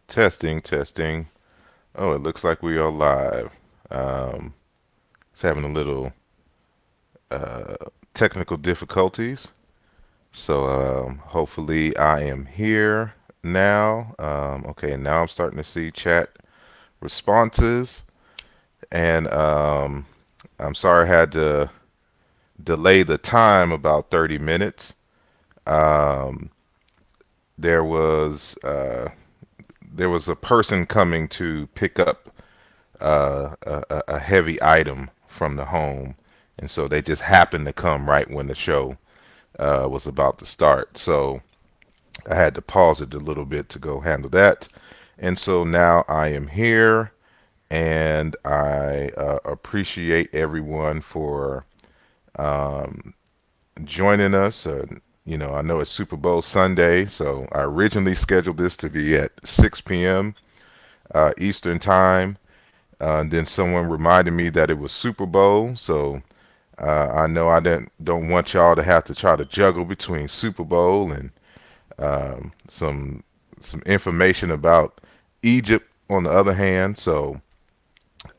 Testing, testing. Oh, it looks like we are live. Um, it's having a little uh, technical difficulties. So hopefully I am here now. Okay, now I'm starting to see chat responses. And I'm sorry I had to delay the time about 30 minutes. Um, there was uh, there was a person coming to pick up a heavy item from the home, and so they just happened to come right when the show was about to start. So I had to pause it a little bit to go handle that, and so now I am here, and I appreciate everyone for um, joining us. I know it's Super Bowl Sunday, so I originally scheduled this to be at 6 p.m. Eastern Time. And then someone reminded me that it was Super Bowl, so I know I don't want y'all to have to try to juggle between Super Bowl and some information about Egypt on the other hand. So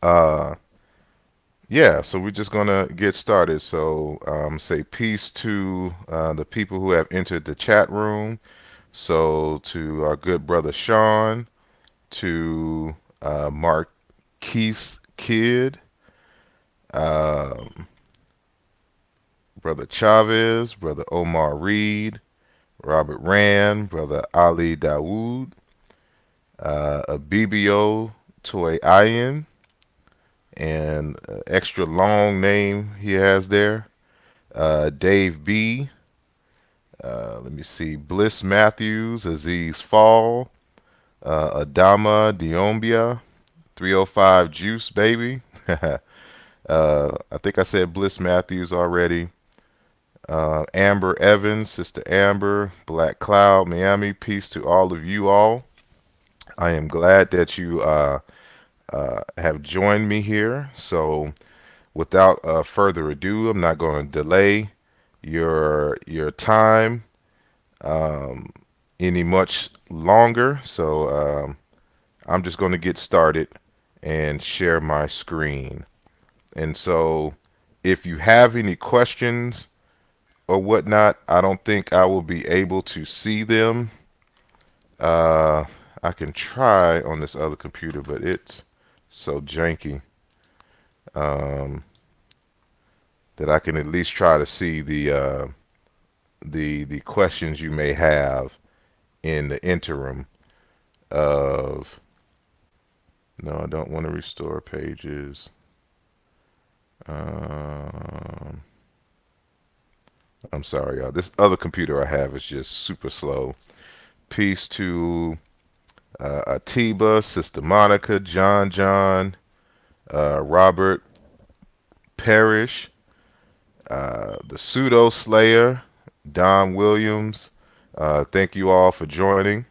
uh, yeah, so we're just gonna get started. So say peace to the people who have entered the chat room. So to our good brother Sean, to Marquise Kid, um, brother Chavez, brother Omar Reed, Robert Rand, brother Ali Dawood, Abibio Toy Ayin, and extra long name he has there, Dave B. Let me see, Bliss Matthews, Aziz Fall, Adama Diombia, 305 Juice Baby. I think I said Bliss Matthews already. Amber Evans, Sister Amber, Black Cloud, Miami. Peace to all of you all. I am glad that you have joined me here. So, without further ado, I'm not going to delay your time um, any much longer. So, I'm just going to get started and share my screen. And so, if you have any questions or whatnot, I don't think I will be able to see them. Uh, I can try on this other computer, but it's so janky um, that I can at least try to see the questions you may have in the interim of. No, I don't want to restore pages. Um, I'm sorry, y'all. This other computer I have is just super slow. Peace to Atiba, Sister Monica, John, Robert Parrish, the Pseudo Slayer, Don Williams. Thank you all for joining.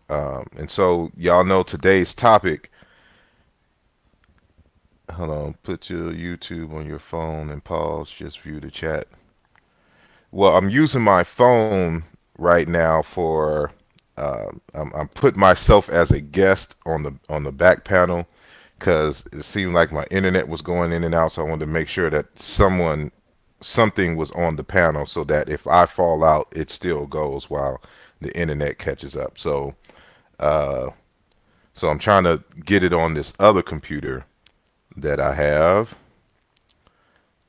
And so, y'all know today's topic. Hold on, put your YouTube on your phone and pause. Just view the chat. Well, I'm using my phone right now for. I'm putting myself as a guest on the back panel because it seemed like my internet was going in and out. So I wanted to make sure that something was on the panel so that if I fall out, it still goes while the internet catches up. Uh, so I'm trying to get it on this other computer that I have,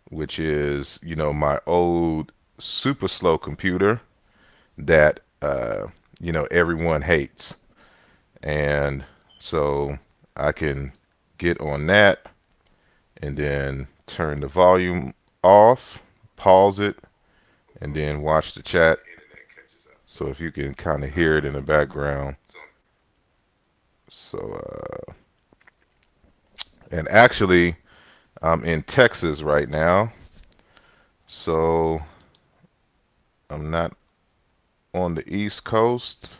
which is my old super slow computer that everyone hates, and so I can get on that and then turn the volume off, pause it, and then watch the chat. So if you can kind of hear it in the background. So and actually I'm in Texas right now, so I'm not on the East Coast.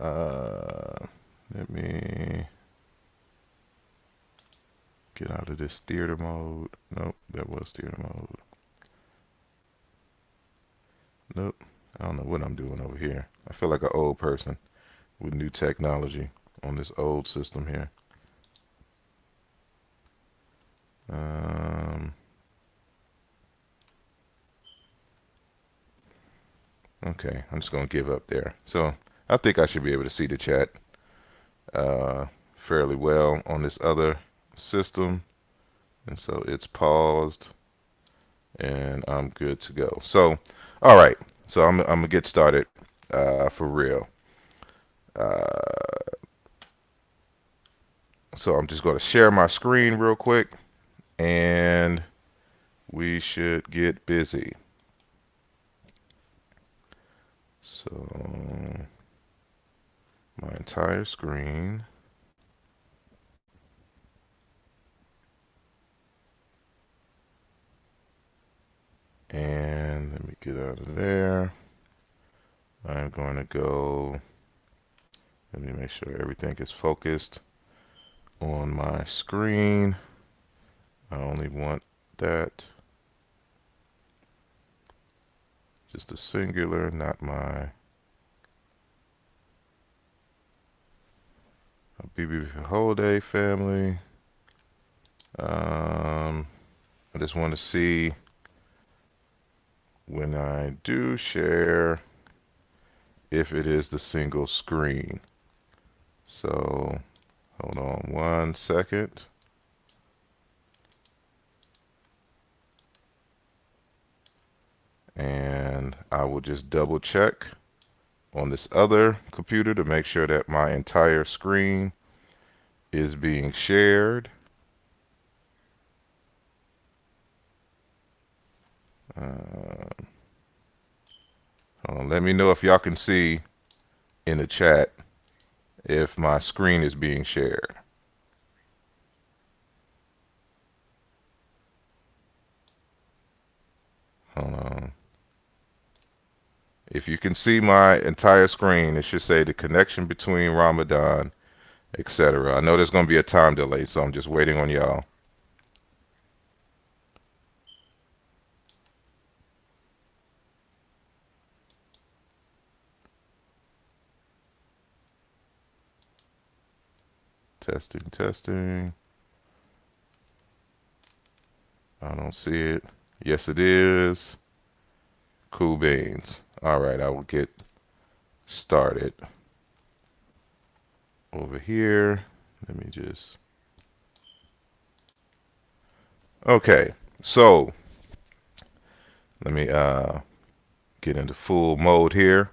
Uh, Let me get out of this theater mode. Nope, that was theater mode. Nope. I don't know what I'm doing over here. I feel like an old person with new technology on this old system here. Um, okay, I'm just gonna give up there. So I think I should be able to see the chat uh, fairly well on this other system, and so it's paused, and I'm good to go. So, all right. So I'm gonna get started for real. Uh, so I'm just gonna share my screen real quick, and we should get busy. So my entire screen. And let me get out of there. I'm going to go, let me make sure everything is focused on my screen. I only want that, just a singular, not my BB whole day family. I just want to see when I do share if it is the single screen. So hold on 1 second. And I will just double check on this other computer to make sure that my entire screen is being shared. Uh, Let me know if y'all can see in the chat if my screen is being shared. Hold on. If you can see my entire screen, it should say the connection between Ramadan, etc. I know there's going to be a time delay, so I'm just waiting on y'all. Testing, testing. I don't see it. Yes, it is. Cool beans. All right, I will get started over here. Let me just. Okay, so let me get into full mode here.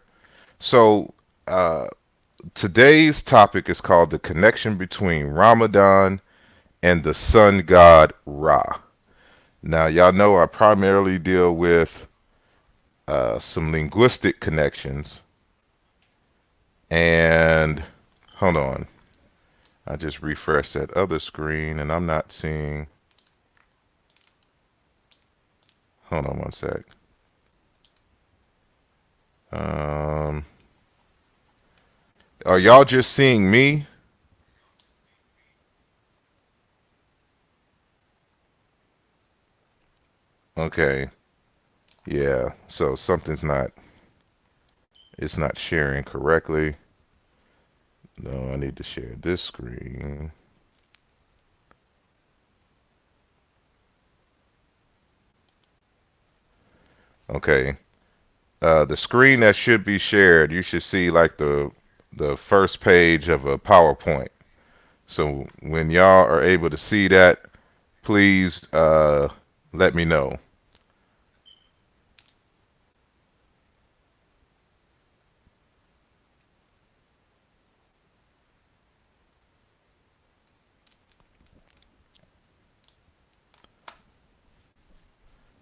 So uh, today's topic is called the connection between Ramadan and the sun god Ra. Now, y'all know I primarily deal with some linguistic connections. And hold on, I just refreshed that other screen and I'm not seeing. Hold on 1 sec. Um, are y'all just seeing me? Okay. Yeah. So something's not. It's not sharing correctly. No, I need to share this screen. Okay. The screen that should be shared, you should see like the first page of a PowerPoint. So when y'all are able to see that, please let me know.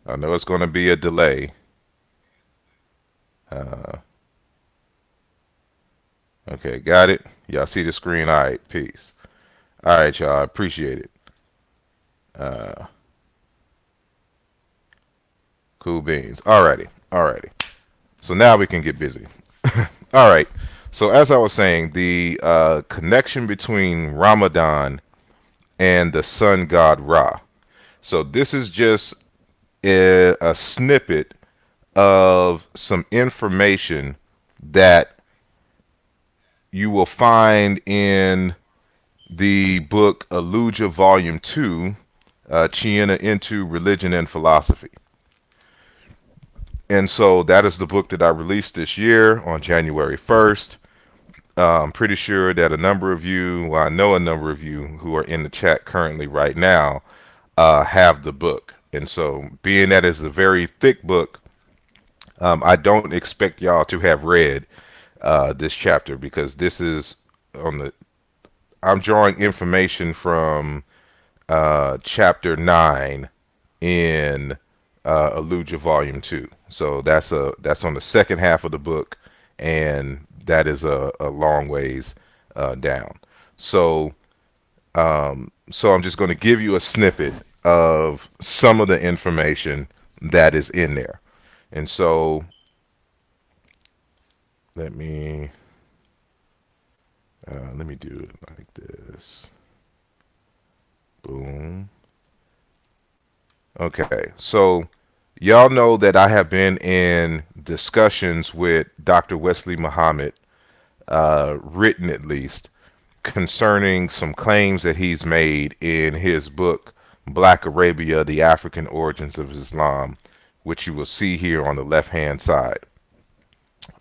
I know it's going to be a delay. Uh, okay, got it. Y'all see the screen? All right, peace. All right, y'all. I appreciate it. Uh, cool beans. Alrighty, alrighty. So now we can get busy. All right. So as I was saying, the connection between Ramadan and the sun god Ra. So this is just a snippet of some information that you will find in the book Aaluja Volume 2, Chiena into Religion and Philosophy. And so that is the book that I released this year on January 1st. I'm pretty sure that a number of you, well, I know a number of you who are in the chat currently right now, have the book. And so, being that it's a very thick book, I don't expect y'all to have read this chapter because this is on the. I'm drawing information from chapter 9 in Aaluja Volume 2. So that's on the second half of the book, and that is a long ways down. So so I'm just going to give you a snippet of some of the information that is in there. And so let me let me do it like this. Boom. Okay, so y'all know that I have been in discussions with Dr. Wesley Muhammad, written at least, concerning some claims that he's made in his book, Black Arabia, The African Origins of Islam, which you will see here on the left-hand side.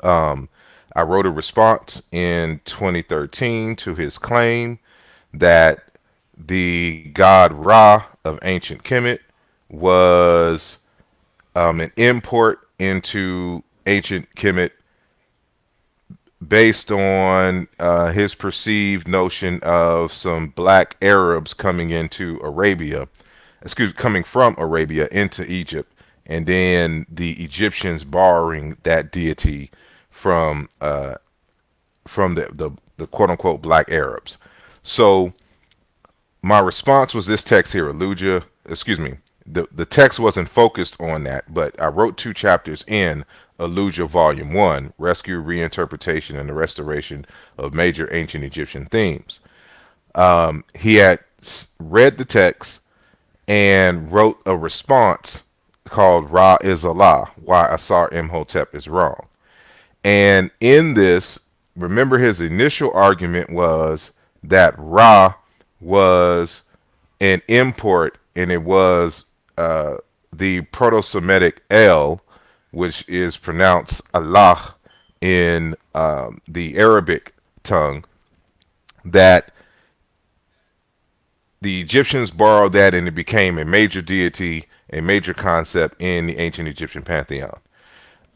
I wrote a response in 2013 to his claim that the god Ra of ancient Kemet was an import into ancient Kemet based on his perceived notion of some black Arabs coming into Arabia, coming from Arabia into Egypt, and then the Egyptians borrowing that deity from the quote unquote black Arabs. So my response was this text here, Aaluja. Excuse me. The text wasn't focused on that, but I wrote 2 chapters in Aaluja Volume 1, Rescue, Reinterpretation, and the Restoration of Major Ancient Egyptian Themes. He had read the text and wrote a response called Ra is Allah, Why Asar Imhotep is Wrong. And in this, remember his initial argument was that Ra was an import, and it was the Proto-Semitic El, which is pronounced Allah in the Arabic tongue, that the Egyptians borrowed that and it became a major deity, a major concept in the ancient Egyptian pantheon.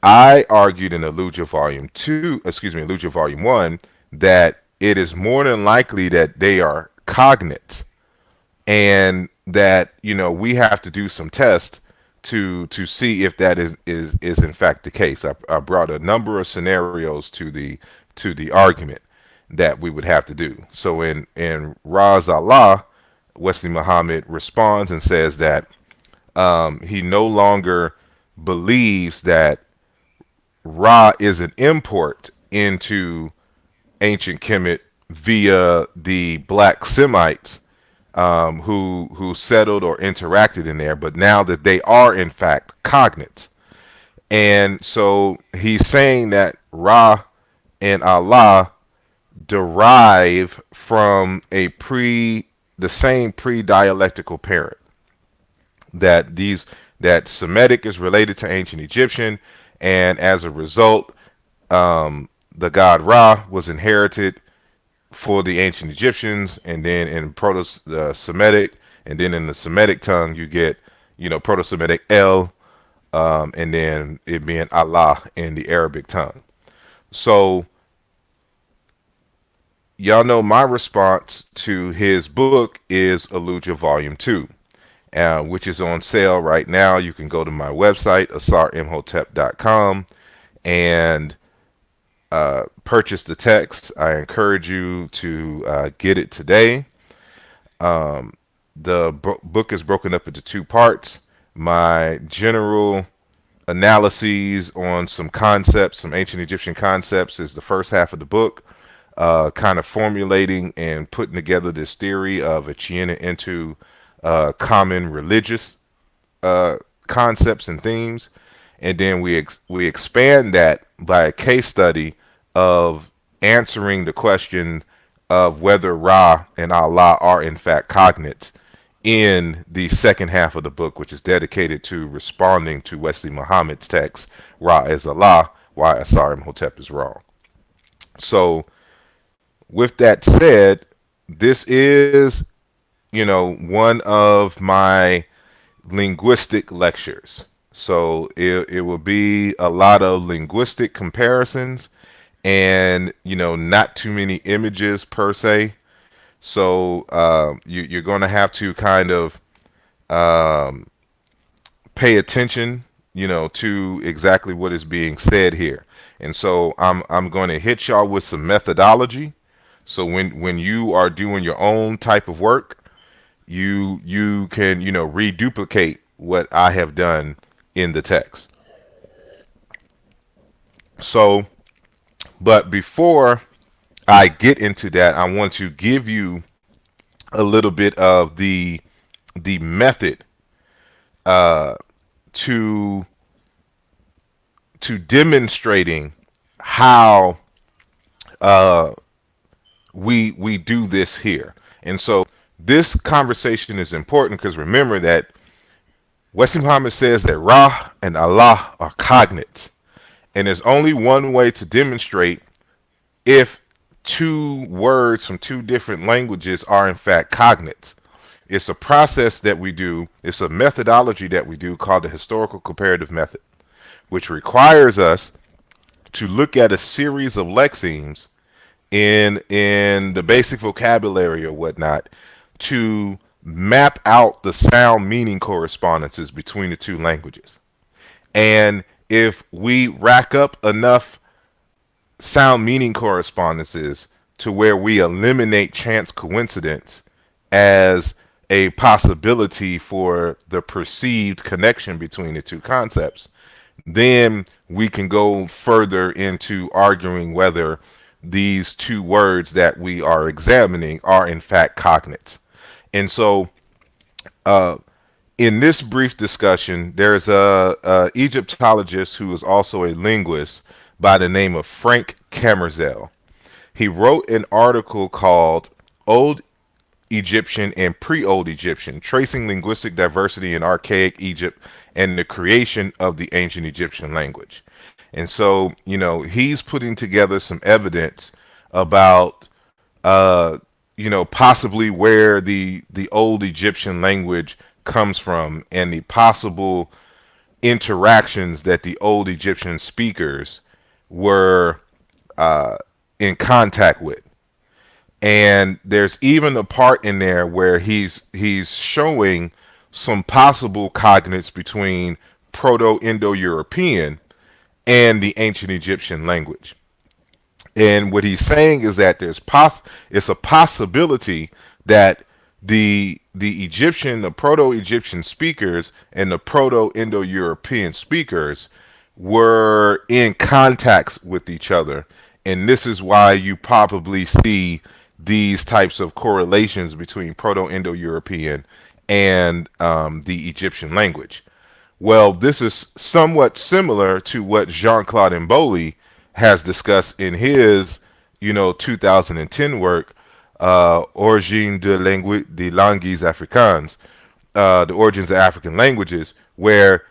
I argued in Aaluja Volume 2, excuse me, Aaluja Volume 1, that it is more than likely that they are cognates, and that we have to do some tests to see if that is in fact the case. I brought a number of scenarios to the argument that we would have to do. So in Raz Allah, Wesley Muhammad responds and says that he no longer believes that Ra is an import into ancient Kemet via the black Semites who settled or interacted in there, but now that they are in fact cognates. And so he's saying that Ra and Allah derive from the same pre-dialectical parent. That Semitic is related to ancient Egyptian, and as a result, the god Ra was inherited for the ancient Egyptians, and then in Proto-Semitic, and then in the Semitic tongue, you get, Proto-Semitic El, and then it being Allah in the Arabic tongue. So, y'all know my response to his book is Aaluja Volume 2, which is on sale right now. You can go to my website, asarimhotep.com, and purchase the text. I encourage you to get it today. The book is broken up into 2 parts. My general analyses on some concepts, some ancient Egyptian concepts, is the first half of the book, kind of formulating and putting together this theory of Achaean into common religious uh, concepts and themes, and then we expand that by a case study of answering the question of whether Ra and Allah are in fact cognates in the second half of the book, which is dedicated to responding to Wesley Muhammad's text, Ra is Allah, why Asar Imhotep is wrong. So, with that said, this is, one of my linguistic lectures. So it will be a lot of linguistic comparisons and, not too many images per se. So you're going to have to kind of um, pay attention, to exactly what is being said here. And so I'm going to hit y'all with some methodology. So when you are doing your own type of work, you can reduplicate what I have done in the text. So, but before I get into that, I want to give you a little bit of the method uh, to demonstrating how uh, we do this here. And so this conversation is important because remember that Wesley Muhammad says that Ra and Allah are cognates. And there's only one way to demonstrate if two words from two different languages are in fact cognates. It's a process that we do, it's a methodology that we do called the historical comparative method, which requires us to look at a series of lexemes in the basic vocabulary or whatnot to map out the sound meaning correspondences between the two languages. And if we rack up enough sound meaning correspondences to where we eliminate chance coincidence as a possibility for the perceived connection between the two concepts, then we can go further into arguing whether these two words that we are examining are in fact cognates. And so, in this brief discussion, there's a Egyptologist who is also a linguist by the name of Frank Kamerzel. He wrote an article called Old Egyptian and Pre-Old Egyptian, Tracing Linguistic Diversity in Archaic Egypt and the Creation of the Ancient Egyptian Language. And so, he's putting together some evidence about, possibly where the Old Egyptian language comes from and the possible interactions that the Old Egyptian speakers were in contact with. And there's even a part in there where he's showing some possible cognates between Proto-Indo-European and the ancient Egyptian language. And what he's saying is that it's a possibility that the Proto-Egyptian speakers and the Proto-Indo-European speakers were in contacts with each other, and this is why you probably see these types of correlations between Proto-Indo-European and the Egyptian language. Well, this is somewhat similar to what Jean-Claude Mboli has discussed in his, 2010 work, Origine de langues africaines, the origins of African languages, where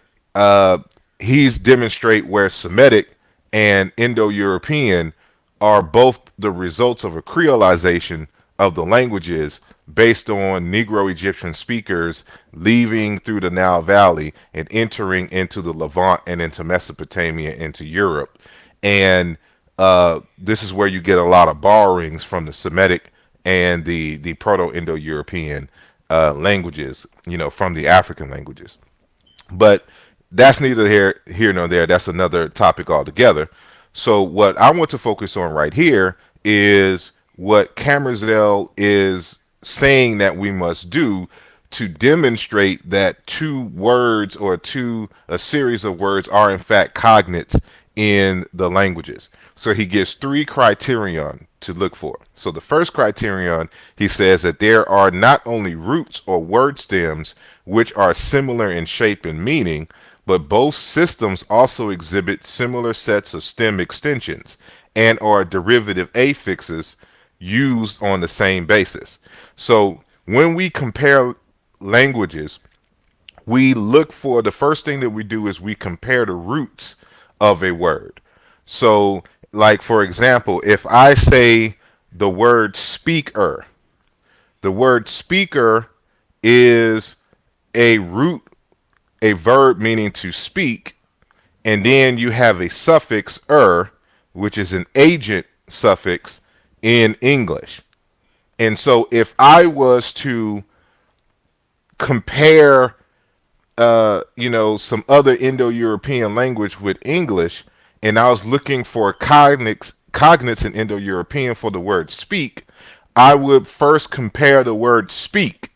he's demonstrate where Semitic and Indo-European are both the results of a creolization of the languages based on Negro Egyptian speakers leaving through the Nile Valley and entering into the Levant and into Mesopotamia, into Europe. And this is where you get a lot of borrowings from the Semitic and the Proto-Indo-European languages, from the African languages. But that's neither here nor there. That's another topic altogether. So what I want to focus on right here is what Kamerzel is saying that we must do to demonstrate that two words or two a series of words are in fact cognates in the languages. So he gives three criterion to look for. So the first criterion, he says that there are not only roots or word stems which are similar in shape and meaning, but both systems also exhibit similar sets of stem extensions and are derivative affixes used on the same basis. So when we compare languages, we look for the first thing that we do is we compare the roots of a word. So, like for example, if I say the word speaker, the word speaker is a root, a verb meaning to speak, and then you have a suffix which is an agent suffix in English. And so if I was to compare some other Indo-European language with English, and I was looking for cognates in Indo-European for the word speak, I would first compare the word speak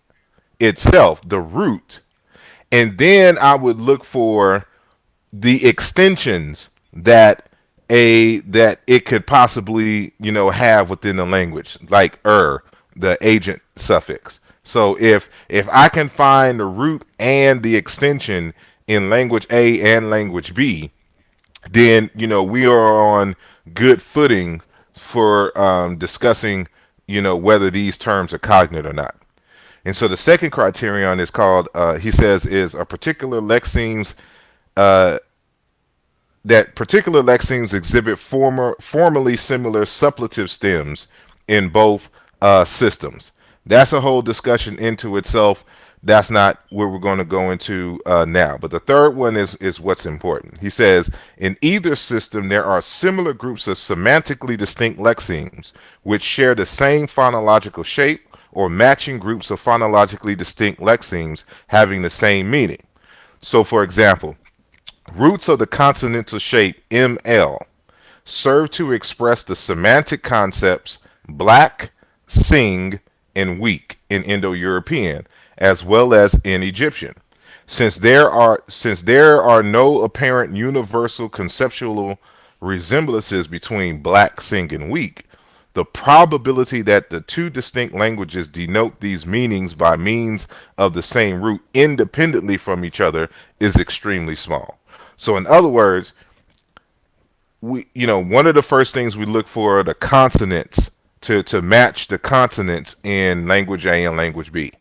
itself, the root, and then I would look for the extensions that it could possibly have within the language, like the agent suffix. So if I can find the root and the extension in language A and language B, then we are on good footing for discussing whether these terms are cognate or not. And so the second criterion is called, he says, is a particular lexemes uh, that particular lexemes exhibit formally similar suppletive stems in both systems. That's a whole discussion into itself. That's not what we're going to go into now. But the third one is what's important. He says, in either system, there are similar groups of semantically distinct lexemes which share the same phonological shape, or matching groups of phonologically distinct lexemes having the same meaning. So, for example, roots of the consonantal shape ML serve to express the semantic concepts black, sing, and weak in Indo-European, as well as in Egyptian. Since there are no apparent universal conceptual resemblances between black, sing, and weak, the probability that the two distinct languages denote these meanings by means of the same root independently from each other is extremely small. So, in other words, one of the first things we look for are the consonants to match the consonants in language A and language B.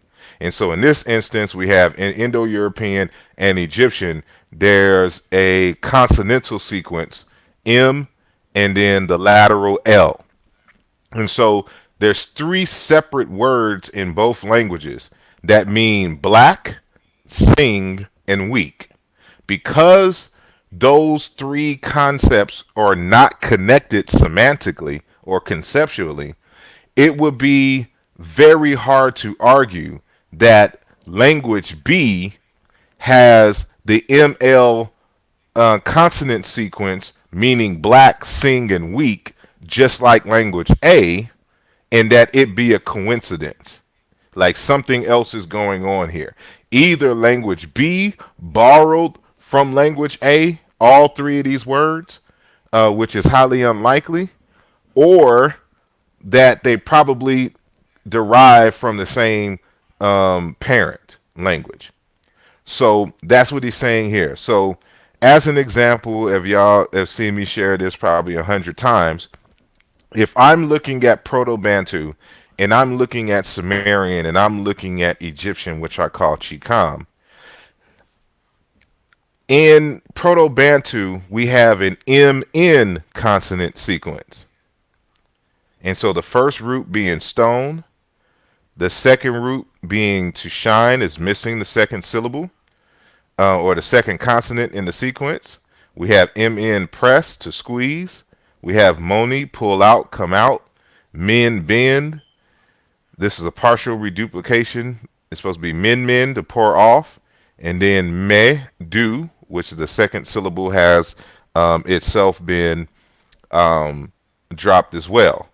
And so, in this instance, we have in Indo-European and Egyptian, there's a consonantal sequence M and then the lateral L. And so there's three separate words in both languages that mean black, sing, and weak. Because those three concepts are not connected semantically or conceptually, it would be very hard to argue that language B has the ML consonant sequence meaning black, sing, and weak, just like language A, and that it be a coincidence. Like something else is going on here. Either language B borrowed from language A all three of these words, which is highly unlikely, or that they probably derive from the same parent language. So that's what he's saying here. So, as an example, if y'all have seen me share this probably 100 times, if I'm looking at Proto-Bantu and I'm looking at Sumerian and I'm looking at Egyptian, which I call Chicam, in Proto-Bantu, we have an MN consonant sequence. And so the first root being stone, the second root being to shine is missing the second syllable, or the second consonant in the sequence. We have MN press to squeeze. We have moni, pull out, come out. Men, bend. This is a partial reduplication. It's supposed to be men, to pour off. And then me, do, which is the second syllable has itself been dropped as well.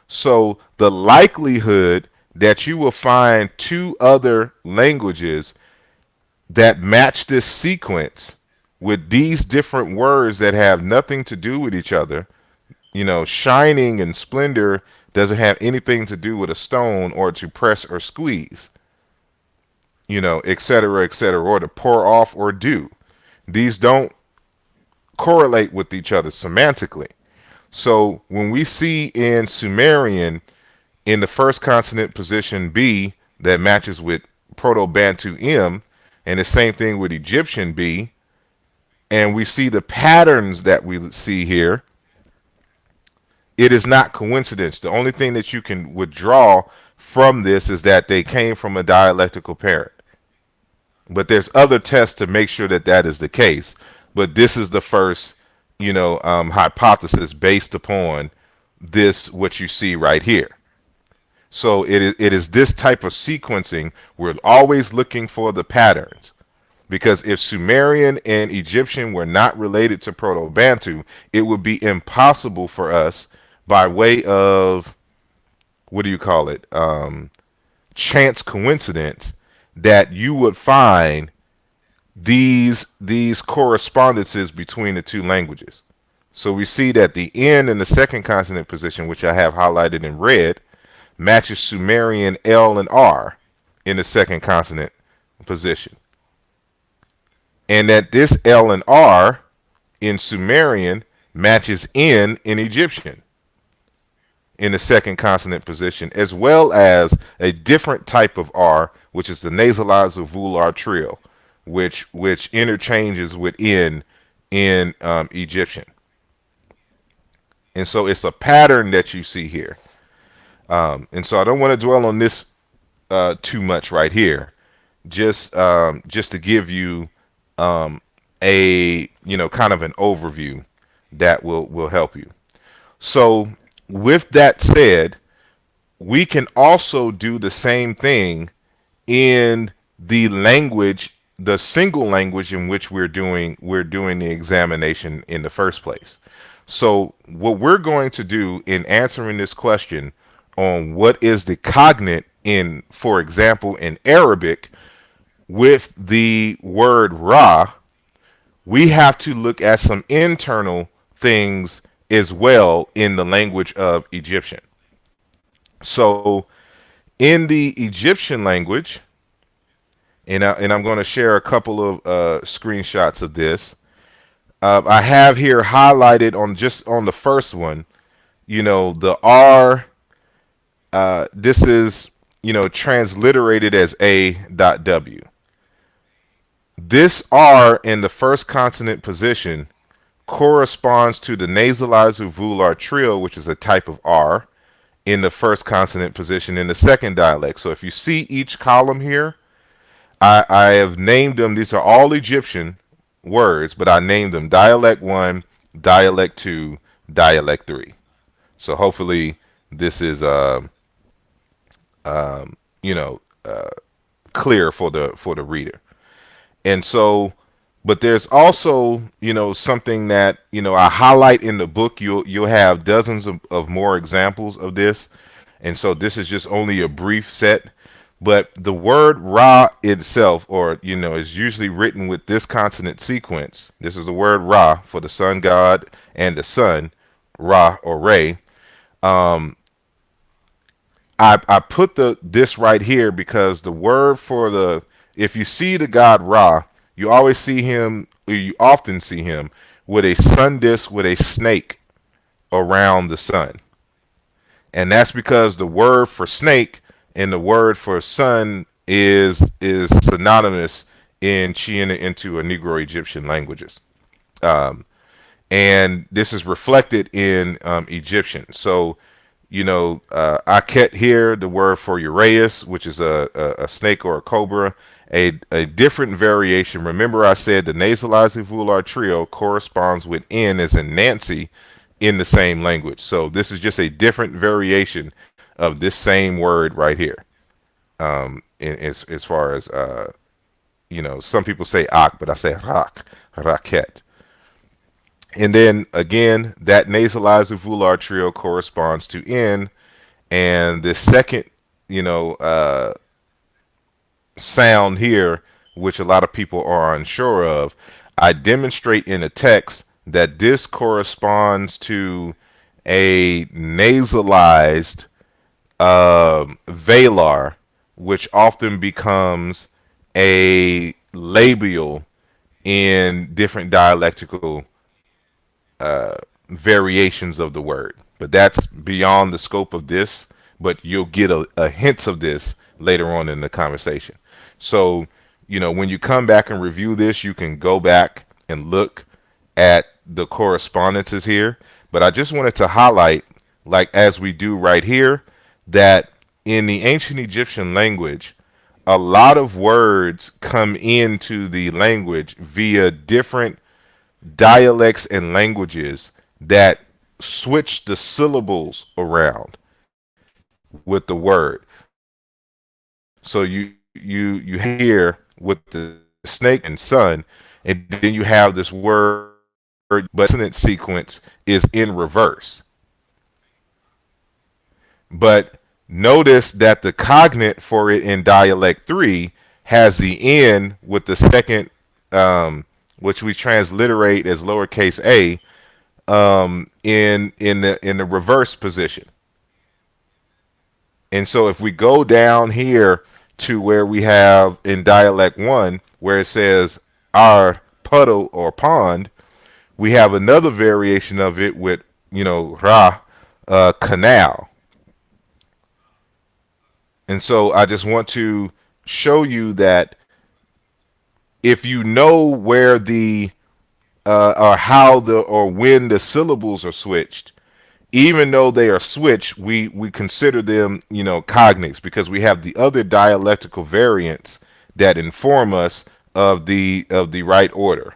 So the likelihood that you will find two other languages that match this sequence with these different words that have nothing to do with each other. Shining and splendor doesn't have anything to do with a stone or to press or squeeze, et cetera, or to pour off or do. These don't correlate with each other semantically. So when we see in Sumerian in the first consonant position B that matches with Proto Bantu M, and the same thing with Egyptian B, and we see the patterns that we see here, it is not coincidence. The only thing that you can withdraw from this is that they came from a dialectical parent. But there's other tests to make sure that that is the case. But this is the first, hypothesis based upon this, what you see right here. So it is this type of sequencing. We're always looking for the patterns. Because if Sumerian and Egyptian were not related to Proto-Bantu, it would be impossible for us, by way of, what do you call it, chance coincidence, that you would find these correspondences between the two languages. So we see that the N in the second consonant position, which I have highlighted in red, matches Sumerian L and R in the second consonant position. And that this L and R in Sumerian matches N in Egyptian in the second consonant position, as well as a different type of R, which is the nasalized volar trill, which interchanges with N in Egyptian. And so it's a pattern that you see here. And so I don't want to dwell on this too much right here. Just to give you a kind of an overview that will help you. So with that said, we can also do the same thing in the language, the single language in which we're doing the examination in the first place. So what we're going to do in answering this question on what is the cognate in, for example, in Arabic with the word Ra, we have to look at some internal things as well in the language of Egyptian. So in the Egyptian language, and I'm going to share a couple of screenshots of this. I have here highlighted on the first one, the R. This is transliterated as A.W. This R in the first consonant position corresponds to the nasalized volar trill, which is a type of R in the first consonant position in the second dialect. So if you see each column here, I have named them. These are all Egyptian words, but I named them dialect 1, dialect 2, dialect 3. So hopefully this is clear for the reader. And so, but there's also something that I highlight in the book. You'll have dozens of more examples of this, and so this is just only a brief set. But the word Ra itself, or is usually written with this consonant sequence. This is the word Ra for the sun god and the sun, Ra or Re. I put this right here because the word for if you see the god Ra, you always see him, or you often see him with a sun disk with a snake around the sun. And that's because the word for snake and the word for sun is synonymous in Chiana into a Negro Egyptian languages. And this is reflected in Egyptian. So, Aket here, the word for Uraeus, which is a snake or a cobra, a different variation. Remember I said the nasalized volar trio corresponds with N as in Nancy in the same language. So this is just a different variation of this same word right here. As far as, some people say ak, but I say raket. And then again, that nasalized volar trio corresponds to N, and the second you know, sound here, which a lot of people are unsure of, I demonstrate in the text that this corresponds to a nasalized velar, which often becomes a labial in different dialectical variations of the word. But that's beyond the scope of this, but you'll get a hint of this later on in the conversation. So, when you come back and review this, you can go back and look at the correspondences here. But I just wanted to highlight, like as we do right here, that in the ancient Egyptian language, a lot of words come into the language via different dialects and languages that switch the syllables around with the word. So you have here with the snake and sun, and then you have this word, but the consonant sequence is in reverse. But notice that the cognate for it in dialect 3 has the N with the second, which we transliterate as lowercase a, in the reverse position. And so if we go down here to where we have in dialect 1, where it says our puddle or pond, we have another variation of it with, ra, canal. And so I just want to show you that if you know where the or how the or when the syllables are switched, even though they are switched, we consider them, cognates, because we have the other dialectical variants that inform us of the right order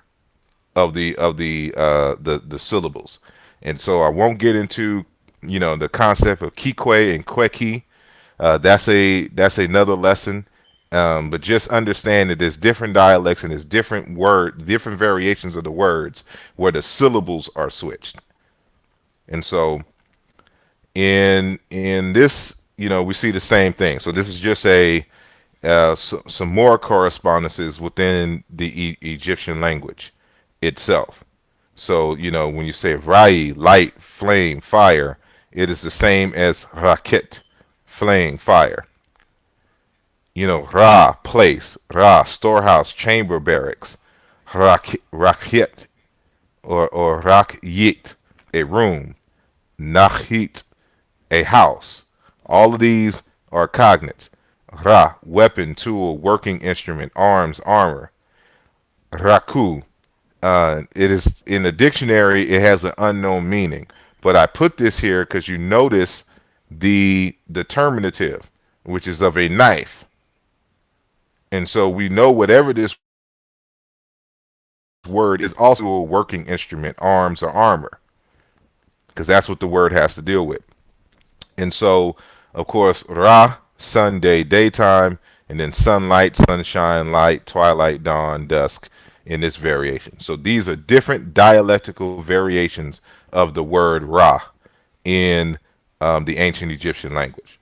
of the syllables. And so I won't get into the concept of kikwe and kweki. That's another lesson. But just understand that there's different dialects and there's different variations of the words where the syllables are switched. And so in this, we see the same thing. So this is just some more correspondences within the Egyptian language itself. So when you say rai, light, flame, fire, it is the same as raket, flame, fire. Ra, place, ra, storehouse, chamber, barracks, rakyet, or rakyit, a room, nachit, a house. All of these are cognates. Ra, weapon, tool, working instrument, arms, armor. Raku, it is in the dictionary, it has an unknown meaning. But I put this here because you notice the determinative, which is of a knife. And so we know whatever this word is also a working instrument, arms or armor, because that's what the word has to deal with. And so, of course, Ra, Sunday, daytime, and then sunlight, sunshine, light, twilight, dawn, dusk in this variation. So these are different dialectical variations of the word Ra in the ancient Egyptian language.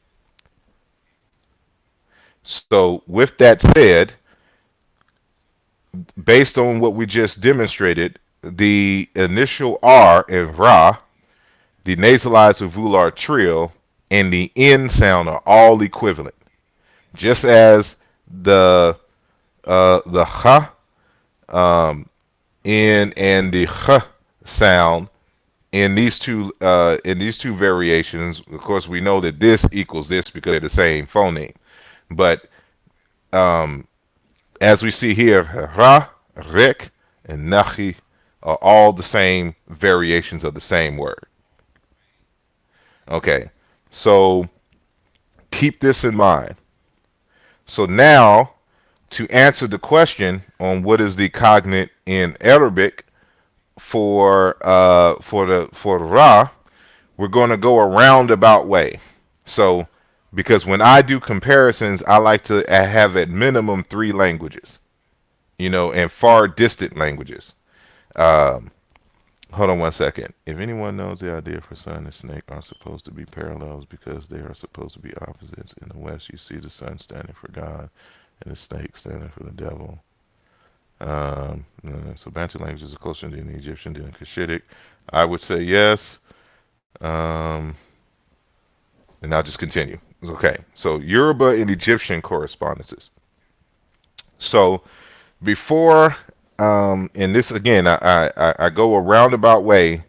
So, with that said, based on what we just demonstrated, the initial R in Ra, the nasalized uvular trill, and the N sound are all equivalent. Just as the H, N, and the H sound in these two variations, of course, we know that this equals this because they're the same phoneme. But as we see here, Ra, Rek, and Nachi are all the same variations of the same word. Okay, so keep this in mind. So now, to answer the question on what is the cognate in Arabic for Ra, we're going to go a roundabout way. So, because when I do comparisons, I like to have at minimum 3 languages, and far distant languages. Hold on 1 second. If anyone knows the idea for sun and snake are supposed to be parallels because they are supposed to be opposites. In the West, you see the sun standing for God and the snake standing for the devil. So Bantu languages are closer to the Egyptian than Cushitic. I would say yes. Um, and I'll just continue. Okay. So Yoruba and Egyptian correspondences. So before, and this again, I go a roundabout way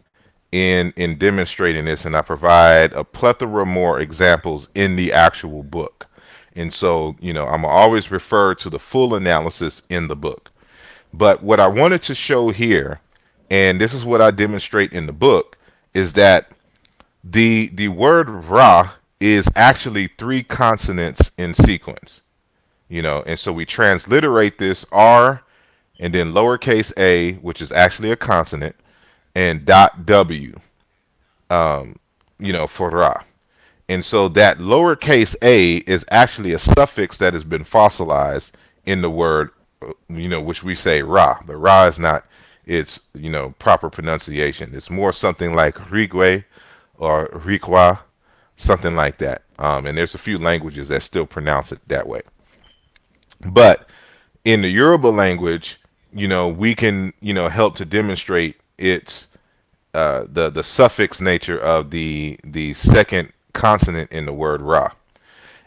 in demonstrating this, and I provide a plethora more examples in the actual book. And so, I'm always refer to the full analysis in the book. But what I wanted to show here, and this is what I demonstrate in the book, is that the word Ra is actually three consonants in sequence. And so we transliterate this R and then lowercase a, which is actually a consonant, and dot W, for Ra. And so that lowercase a is actually a suffix that has been fossilized in the word, which we say Ra. But Ra is not its, proper pronunciation. It's more something like Rigwe or Rikwa, something like that. And there's a few languages that still pronounce it that way. But in the Yoruba language, we can, help to demonstrate its the suffix nature of the second consonant in the word Ra.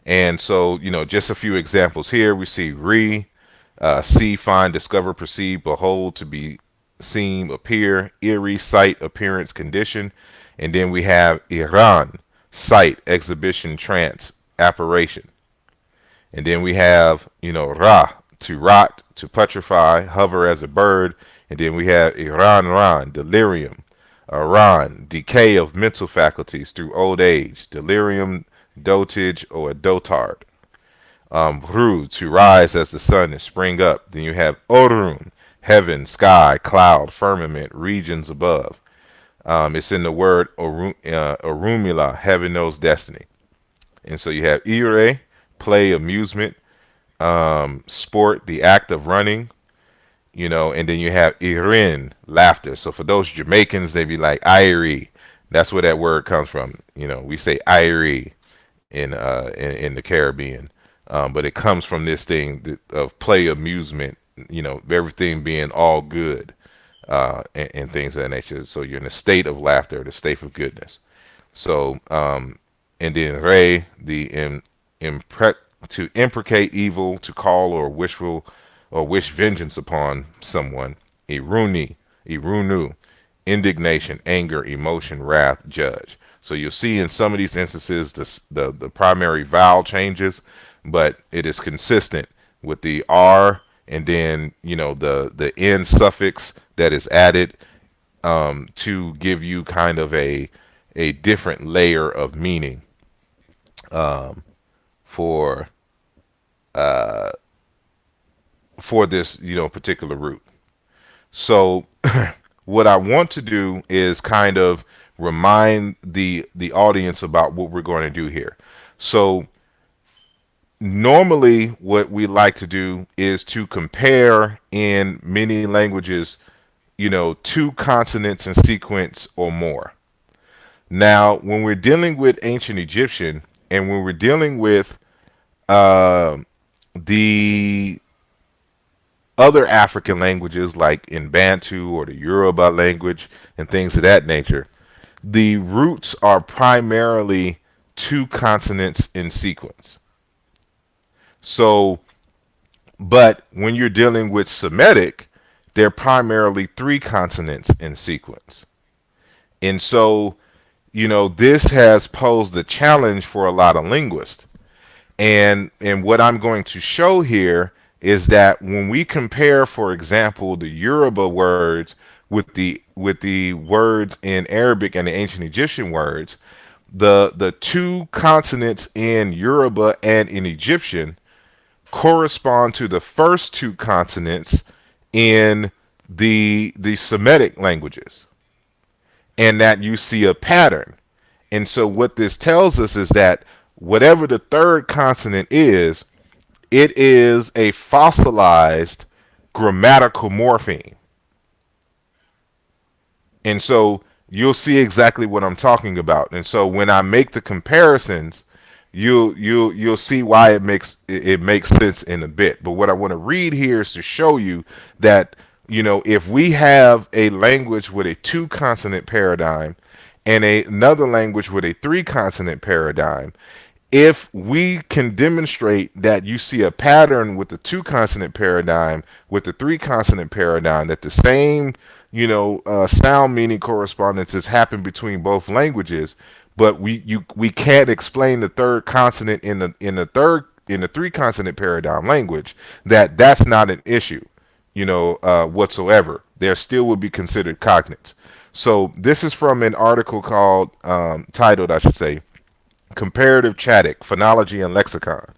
And so, just a few examples here. We see re, see, find, discover, perceive, behold, to be seen, appear, eerie, sight, appearance, condition. And then we have Iran, sight, exhibition, trance, apparition. And then we have, Ra, to rot, to petrify, hover as a bird. And then we have Iran Ran, delirium. Ran, decay of mental faculties through old age, delirium, dotage, or dotard. Ru, to rise as the sun and spring up. Then you have Orun, heaven, sky, cloud, firmament, regions above. It's in the word Orumila, heaven knows destiny. And so you have Ire, play, amusement, sport, the act of running, and then you have Irin, laughter. So for those Jamaicans, they be like Irie. That's where that word comes from. We say Irie in the Caribbean, but it comes from this thing of play, amusement. Everything being all good, and things of that nature. So you're in a state of laughter, the state of goodness. So, and then Re, impre- to imprecate evil, to call or wishful or wish vengeance upon someone. Iruni, Irunu, indignation, anger, emotion, wrath, judge. So you'll see in some of these instances the primary vowel changes, but it is consistent with the R and then the N suffix that is added, to give you kind of a different layer of meaning, for for this particular root. So what I want to do is kind of remind the audience about what we're going to do here. So normally what we like to do is to compare in many languages, two consonants in sequence or more. Now, when we're dealing with ancient Egyptian and when we're dealing with uh, the other African languages like in Bantu or the Yoruba language and things of that nature, the roots are primarily two consonants in sequence. So, but when you're dealing with Semitic, they're primarily three consonants in sequence. And so, this has posed a challenge for a lot of linguists. And what I'm going to show here is that when we compare, for example, the Yoruba words with the words in Arabic and the ancient Egyptian words, the two consonants in Yoruba and in Egyptian correspond to the first two consonants in the Semitic languages, and that you see a pattern. And so what this tells us is that whatever the third consonant is, it is a fossilized grammatical morpheme. And so you'll see exactly what I'm talking about. And so when I make the comparisons, you'll see why it makes sense in a bit. But what I want to read here is to show you that, if we have a language with a two consonant paradigm and another language with a three consonant paradigm, if we can demonstrate that you see a pattern with the two consonant paradigm, with the three consonant paradigm, that the same, sound meaning correspondences happen between both languages, but we can't explain the third consonant in the three consonant paradigm language, that's not an issue, whatsoever. There still would be considered cognates. So this is from an article called, titled, I should say, Comparative Chadic, Phonology and Lexicon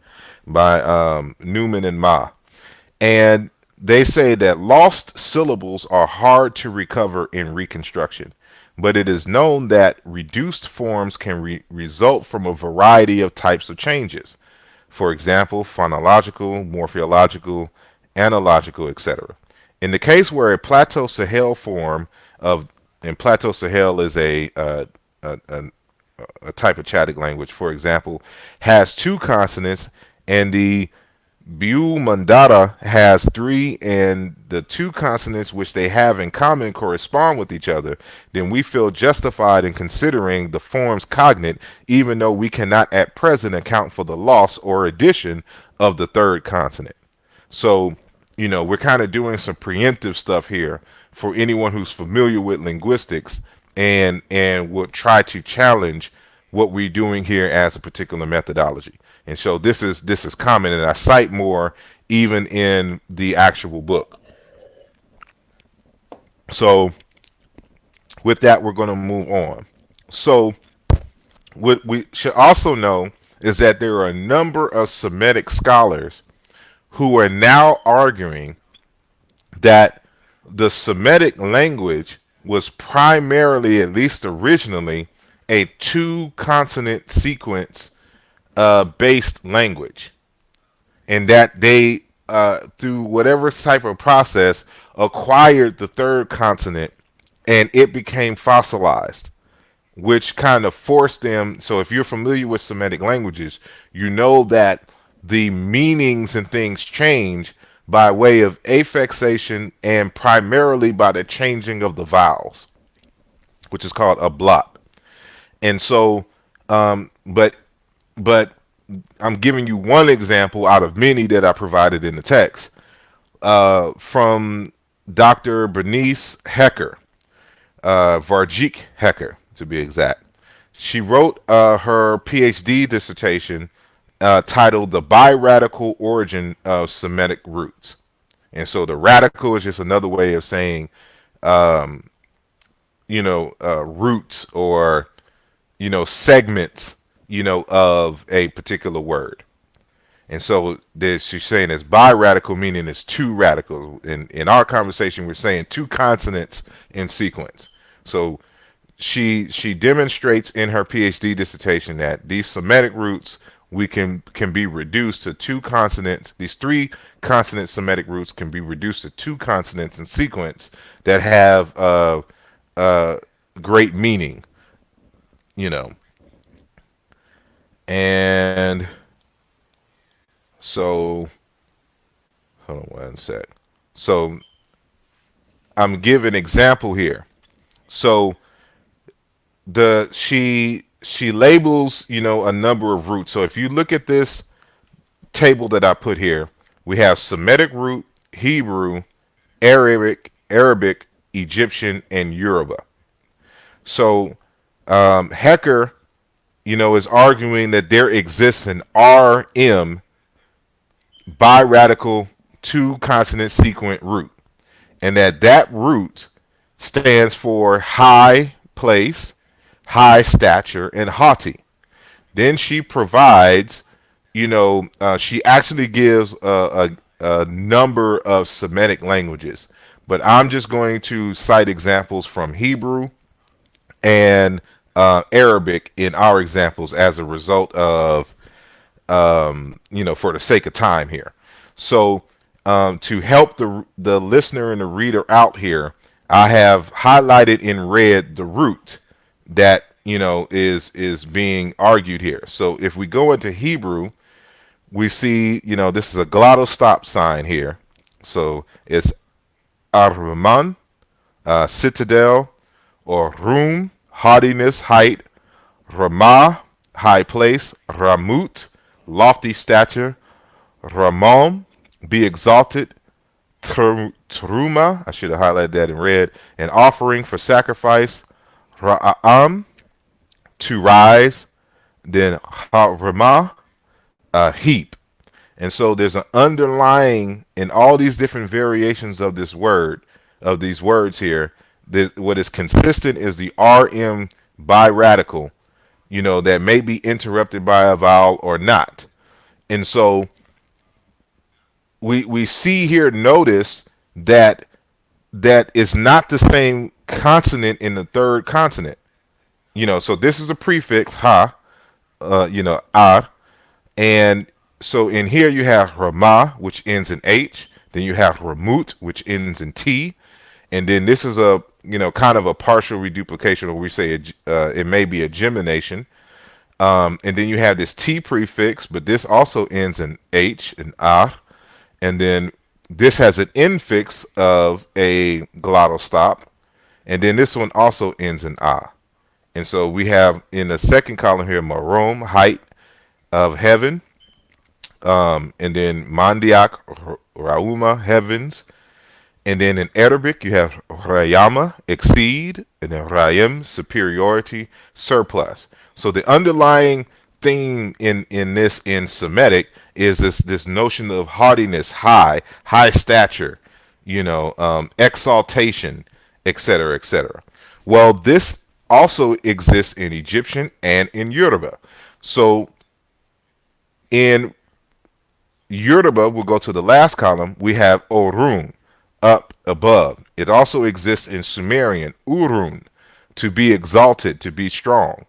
by Newman and Ma. And they say that lost syllables are hard to recover in reconstruction, but it is known that reduced forms can result from a variety of types of changes. For example, phonological, morphological, analogical, etc. In the case where a Plateau Sahel form of, and Plateau Sahel is a type of Chadic language, for example, has two consonants, and the Biu Mandara has three, and the two consonants which they have in common correspond with each other, then we feel justified in considering the forms cognate, even though we cannot at present account for the loss or addition of the third consonant. So, we're kind of doing some preemptive stuff here for anyone who's familiar with linguistics and will try to challenge what we're doing here as a particular methodology. And so this is common, and I cite more even in the actual book. So with that, we're going to move on. So what we should also know is that there are a number of Semitic scholars who are now arguing that the Semitic language was primarily, at least originally, a two consonant sequence based language, and that they, through whatever type of process, acquired the third consonant and it became fossilized, which kind of forced them. So, if you're familiar with Semitic languages, you know that the meanings and things change by way of affixation and primarily by the changing of the vowels, which is called a blot. And so, but but I'm giving you one example out of many that I provided in the text, from Dr. Bernice Hecker, Varjik Hecker to be exact. She wrote her PhD dissertation titled "The Biradical Origin of Semitic Roots." And so the radical is just another way of saying, um, roots, or segments, of a particular word. And so she's saying it's biradical, meaning it's two radicals. In our conversation, we're saying two consonants in sequence. So she demonstrates in her PhD dissertation that these Semitic roots, we can be reduced to two consonants. These three consonant Semitic roots can be reduced to two consonants in sequence that have great meaning, you know. And so, hold on one sec. So I'm giving an example here. So she labels, a number of roots. So if you look at this table that I put here, we have Semitic root, Hebrew, Arabic, Egyptian, and Yoruba. So Hecker, is arguing that there exists an RM, biradical two consonant sequent root, and that root stands for high place, high stature, and haughty. Then she provides, she actually gives a number of Semitic languages, but I'm just going to cite examples from Hebrew and Arabic in our examples as a result of, for the sake of time here. So to help the listener and the reader out here, I have highlighted in red the root that is being argued here. So if we go into Hebrew, we see this is a glottal stop sign here. So it's Ar-Rahman, citadel, or room, haughtiness, height, Ramah, high place, Ramut, lofty stature, Ramon, be exalted, Truma, I should have highlighted that in red, an offering for sacrifice, Ra'am, to rise, then Ramah, a heap. And so there's an underlying in all these different variations of this word, of these words here. What is consistent is the RM biradical, that may be interrupted by a vowel or not. And so we see here, notice that is not the same consonant in the third consonant. So this is a prefix ha, ar, and so in here you have Ramah, which ends in H. Then you have Ramut, which ends in T. And then this is a kind of a partial reduplication, or we say it may be a gemination. And then you have this T prefix, but this also ends in H and A. And then this has an infix of a glottal stop. And then this one also ends in A. And so we have in the second column here, Marom, height of heaven. And then Mandiak, Rauma, heavens. And then in Arabic, you have Rayama, exceed, and then Rayim, superiority, surplus. So the underlying theme in Semitic is this notion of haughtiness, high stature, exaltation, etc., etc. Well, this also exists in Egyptian and in Yoruba. So in Yoruba, we'll go to the last column, we have Orun, up, above. It also exists in Sumerian, Urun, to be exalted, to be strong.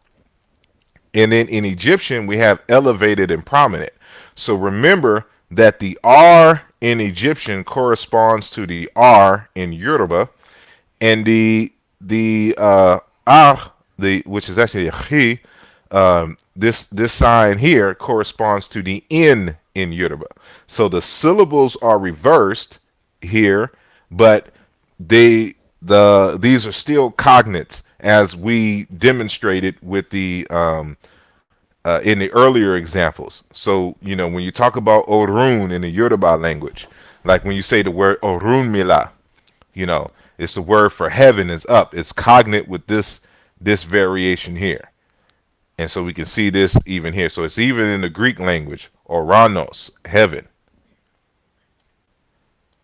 And then in Egyptian, we have elevated and prominent. So remember that the R in Egyptian corresponds to the R in Yoruba, and the ah, which is actually a chi, this sign here corresponds to the N in Yoruba. So the syllables are reversed here, but these are still cognates, as we demonstrated with the in the earlier examples. So when you talk about Orun in the Yoruba language, like when you say the word Orun Mila, it's the word for heaven is up. It's cognate with this variation here. And so we can see this even here. So it's even in the Greek language, Oranos, heaven.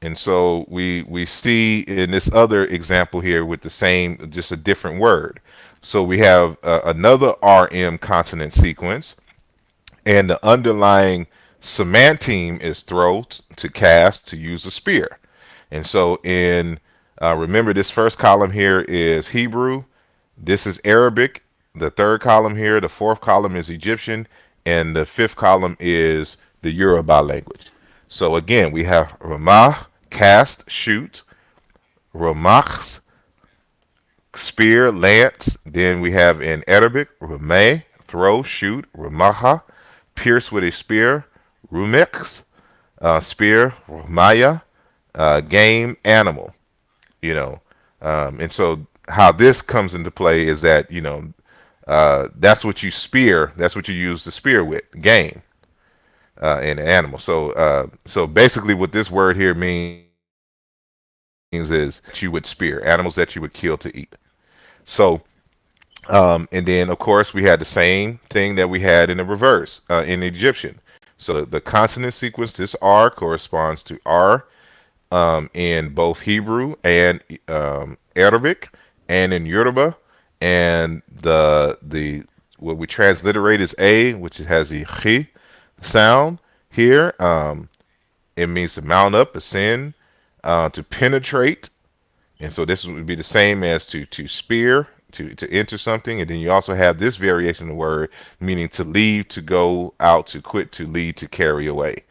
And so we see in this other example here with the same, just a different word. So we have another RM consonant sequence, and the underlying semanteme is throw, to cast, to use a spear. And so remember, this first column here is Hebrew, this is Arabic, the third column here, the fourth column is Egyptian, and the fifth column is the Yoruba language. So again, we have Ramah, cast, shoot, Ramachs, spear, lance. Then we have in Arabic, Rameh, throw, shoot, Ramaha, pierce with a spear, Rumix, spear, Ramaya, game, animal. And so how this comes into play is that that's what you spear, that's what you use the spear with, game, and animal. So basically, what this word here means is that you would spear, animals that you would kill to eat. So, and then of course we had the same thing that we had in the reverse in Egyptian. So the consonant sequence, this R corresponds to R in both Hebrew and Arabic, and in Yoruba, and the what we transliterate is A, which has the chi sound here. It means to mount up, ascend, to penetrate, and so this would be the same as to spear, to enter something. And then you also have this variation of the word meaning to leave, to go out, to quit, to lead, to carry away.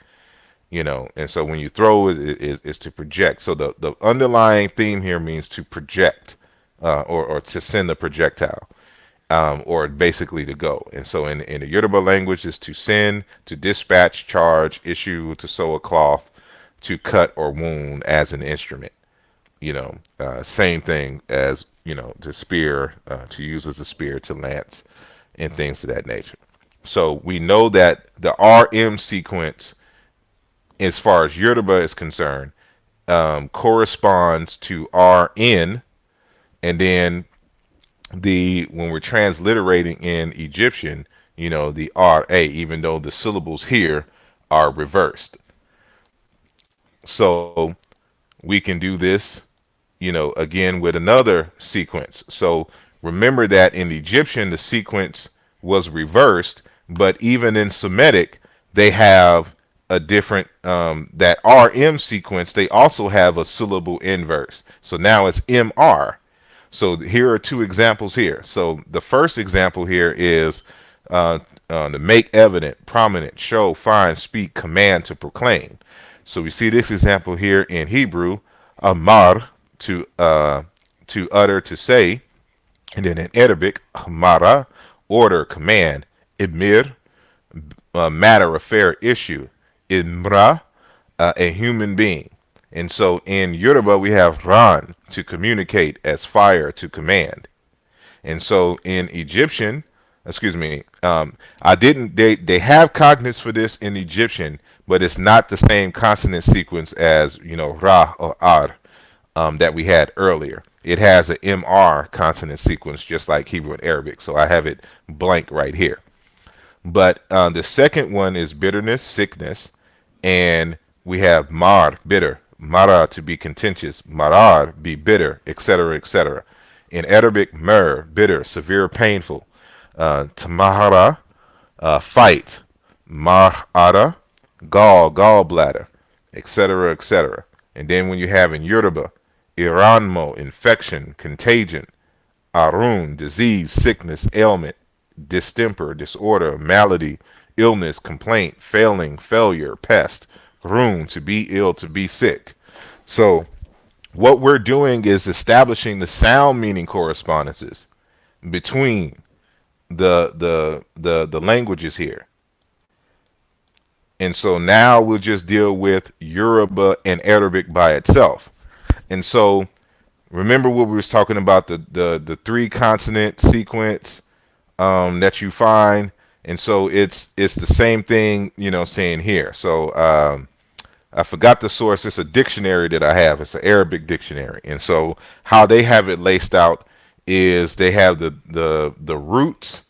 And so when you throw it's to project. So the underlying theme here means to project, or to send the projectile, or basically to go. And so in the Yoruba language is to send, to dispatch, charge, issue, to sew a cloth, to cut or wound as an instrument. Same thing as, to spear, to use as a spear, to lance, and things of that nature. So we know that the RM sequence, as far as Yoruba is concerned, corresponds to RN, and then when we're transliterating in Egyptian, the RA, even though the syllables here are reversed. So we can do this, again with another sequence. So remember that in Egyptian, the sequence was reversed, but even in Semitic, they have a different, that RM sequence, they also have a syllable inverse. So now it's MR. So here are two examples here. So the first example here is to make evident, prominent, show, find, speak, command, to proclaim. So we see this example here in Hebrew, amar, to utter, to say, and then in Arabic, amara, order, command, imir, matter, affair, issue, imra, a human being. And so in Yoruba, we have ran, to communicate, as fire, to command. And so in Egyptian, excuse me, I didn't, they have cognates for this in Egyptian, but it's not the same consonant sequence as, ra or ar, that we had earlier. It has an MR consonant sequence, just like Hebrew and Arabic. So I have it blank right here. But the second one is bitterness, sickness, and we have mar, bitter, mara, to be contentious, marar, be bitter, etc., etc. In Arabic, mer, bitter, severe, painful, tamahara, fight, marara, gallbladder, etc., etc. And then when you have in Yoruba, iranmo, infection, contagion, arun, disease, sickness, ailment, distemper, disorder, malady, illness, complaint, failing, failure, pest, rune, to be ill, to be sick. So what we're doing is establishing the sound meaning correspondences between the languages here. And so now we'll just deal with Yoruba and Arabic by itself. And so remember what we was talking about, the three consonant sequence, that you find. And so it's the same thing, saying here. So I forgot the source. It's a dictionary that I have. It's an Arabic dictionary. And so how they have it laced out is they have the roots,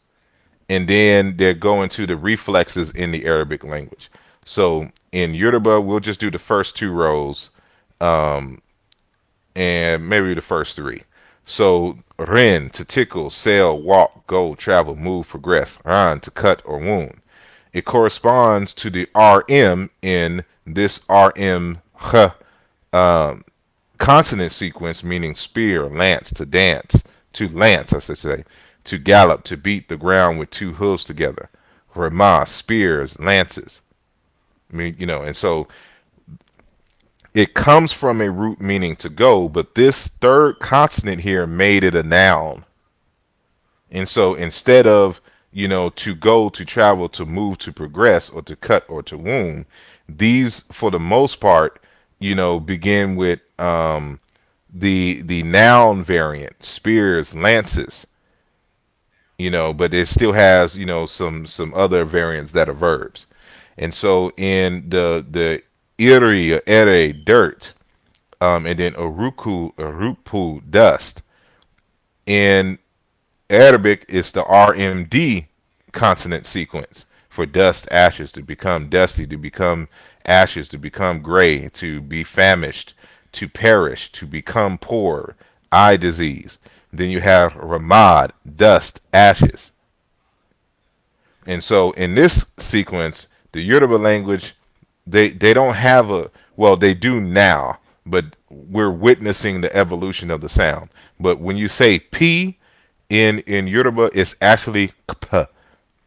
and then they're going to the reflexes in the Arabic language. So in Yoruba, we'll just do the first two rows, and maybe the first three. So ren, to tickle, sail, walk, go, travel, move, progress. Ran, to cut or wound. It corresponds to the RM in this RM consonant sequence, meaning spear, lance, to dance, to lance, I should say, to gallop, to beat the ground with two hooves together. Rama, spears, lances. I mean, and so it comes from a root meaning to go, but this third consonant here made it a noun. And so instead of, to go, to travel, to move, to progress, or to cut, or to wound, these, for the most part, begin with the noun variant, spears, lances, but it still has, some other variants that are verbs. And so in the iri, or ere, dirt, and then urupu, dust. In Arabic, it's the RMD consonant sequence for dust, ashes, to become dusty, to become ashes, to become gray, to be famished, to perish, to become poor, eye disease. Then you have ramad, dust, ashes. And so in this sequence, the Yoruba language, they don't have a, well, they do now, but we're witnessing the evolution of the sound. But when you say P in Yoruba, it's actually K,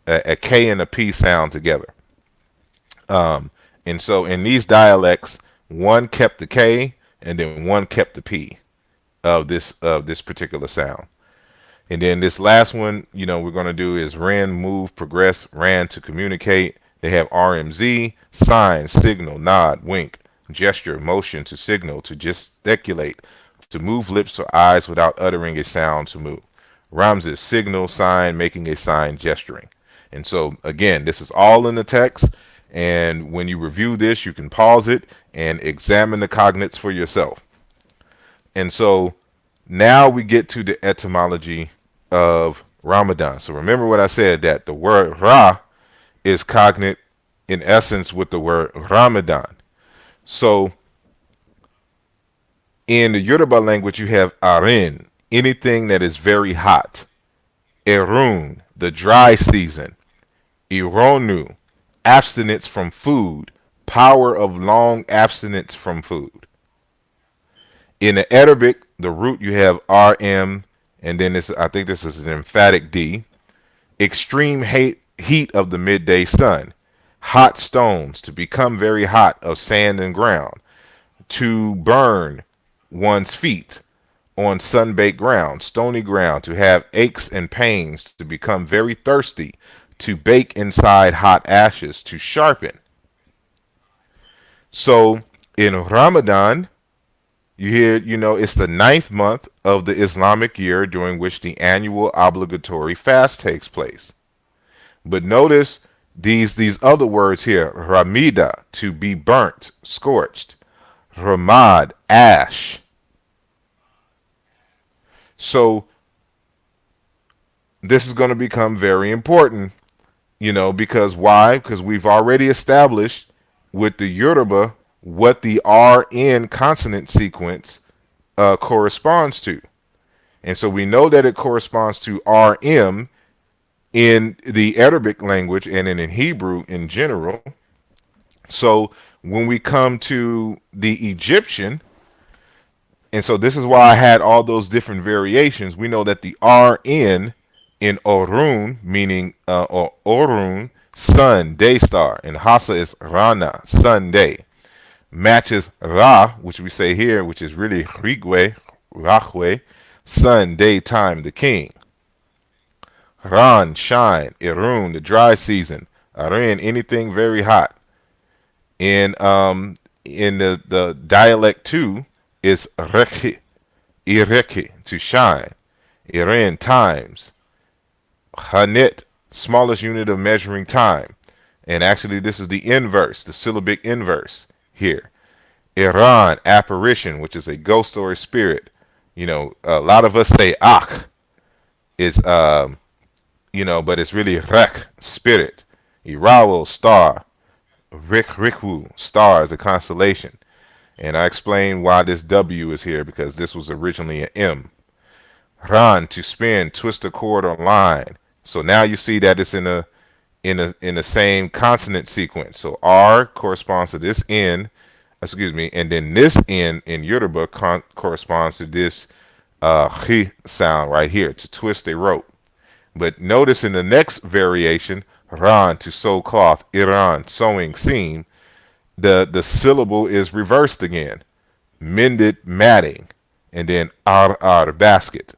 a K and a P sound together. And so in these dialects, one kept the K and then one kept the P of this particular sound. And then this last one, we're going to do is ren, move, progress, ran to communicate. They have RMZ, sign, signal, nod, wink, gesture, motion to signal, to gesticulate, to move lips or eyes without uttering a sound to move. Ramses, signal, sign, making a sign, gesturing. And so, again, this is all in the text. And when you review this, you can pause it and examine the cognates for yourself. And so now we get to the etymology of Ramadan. So remember what I said, that the word Ra is cognate in essence with the word Ramadan. So in the Yoruba language, you have Arin, anything that is very hot. Erun, the dry season. Ironu, abstinence from food, power of long abstinence from food. In the Arabic, the root you have RM, and then this, I think this is an emphatic D. Extreme heat of the midday sun. Hot stones, to become very hot, of sand and ground. To burn one's feet on sun-baked ground, stony ground. To have aches and pains, to become very thirsty. To bake inside hot ashes, to sharpen. So in Ramadan, you hear, it's the ninth month of the Islamic year during which the annual obligatory fast takes place. But notice these other words here: Ramida, to be burnt, scorched; Ramad, ash. So this is going to become very important, because why? Because we've already established with the Yoruba what the RN consonant sequence corresponds to. And so we know that it corresponds to RM in the Arabic language and in Hebrew in general. So when we come to the Egyptian, and so this is why I had all those different variations, we know that the RN in Orun, meaning or Orun, sun, day star, and Hassa is Rana, sun, day, matches Ra, which we say here, which is really Rigwe, Rahwe, sun, daytime, the king. Ran, shine. Irun, the dry season. Arin, anything very hot. In the dialect two is Rekhi, Ireki, to shine. Irin, times. Hanit, smallest unit of measuring time. And actually, this is the inverse, the syllabic inverse here. Iran, apparition, which is a ghost or a spirit. A lot of us say Akh. It's but it's really Rek, spirit. Irawal, star. Rikwu, star is a constellation. And I explained why this W is here, because this was originally an M. Ran, to spin, twist a cord or line. So now you see that it's in the same consonant sequence. So R corresponds to this N, and then this N in Yoruba corresponds to this H sound right here, to twist a rope. But notice in the next variation, Ran, to sew cloth, Iran, sewing seam, the syllable is reversed again. Mended matting, and then ar basket.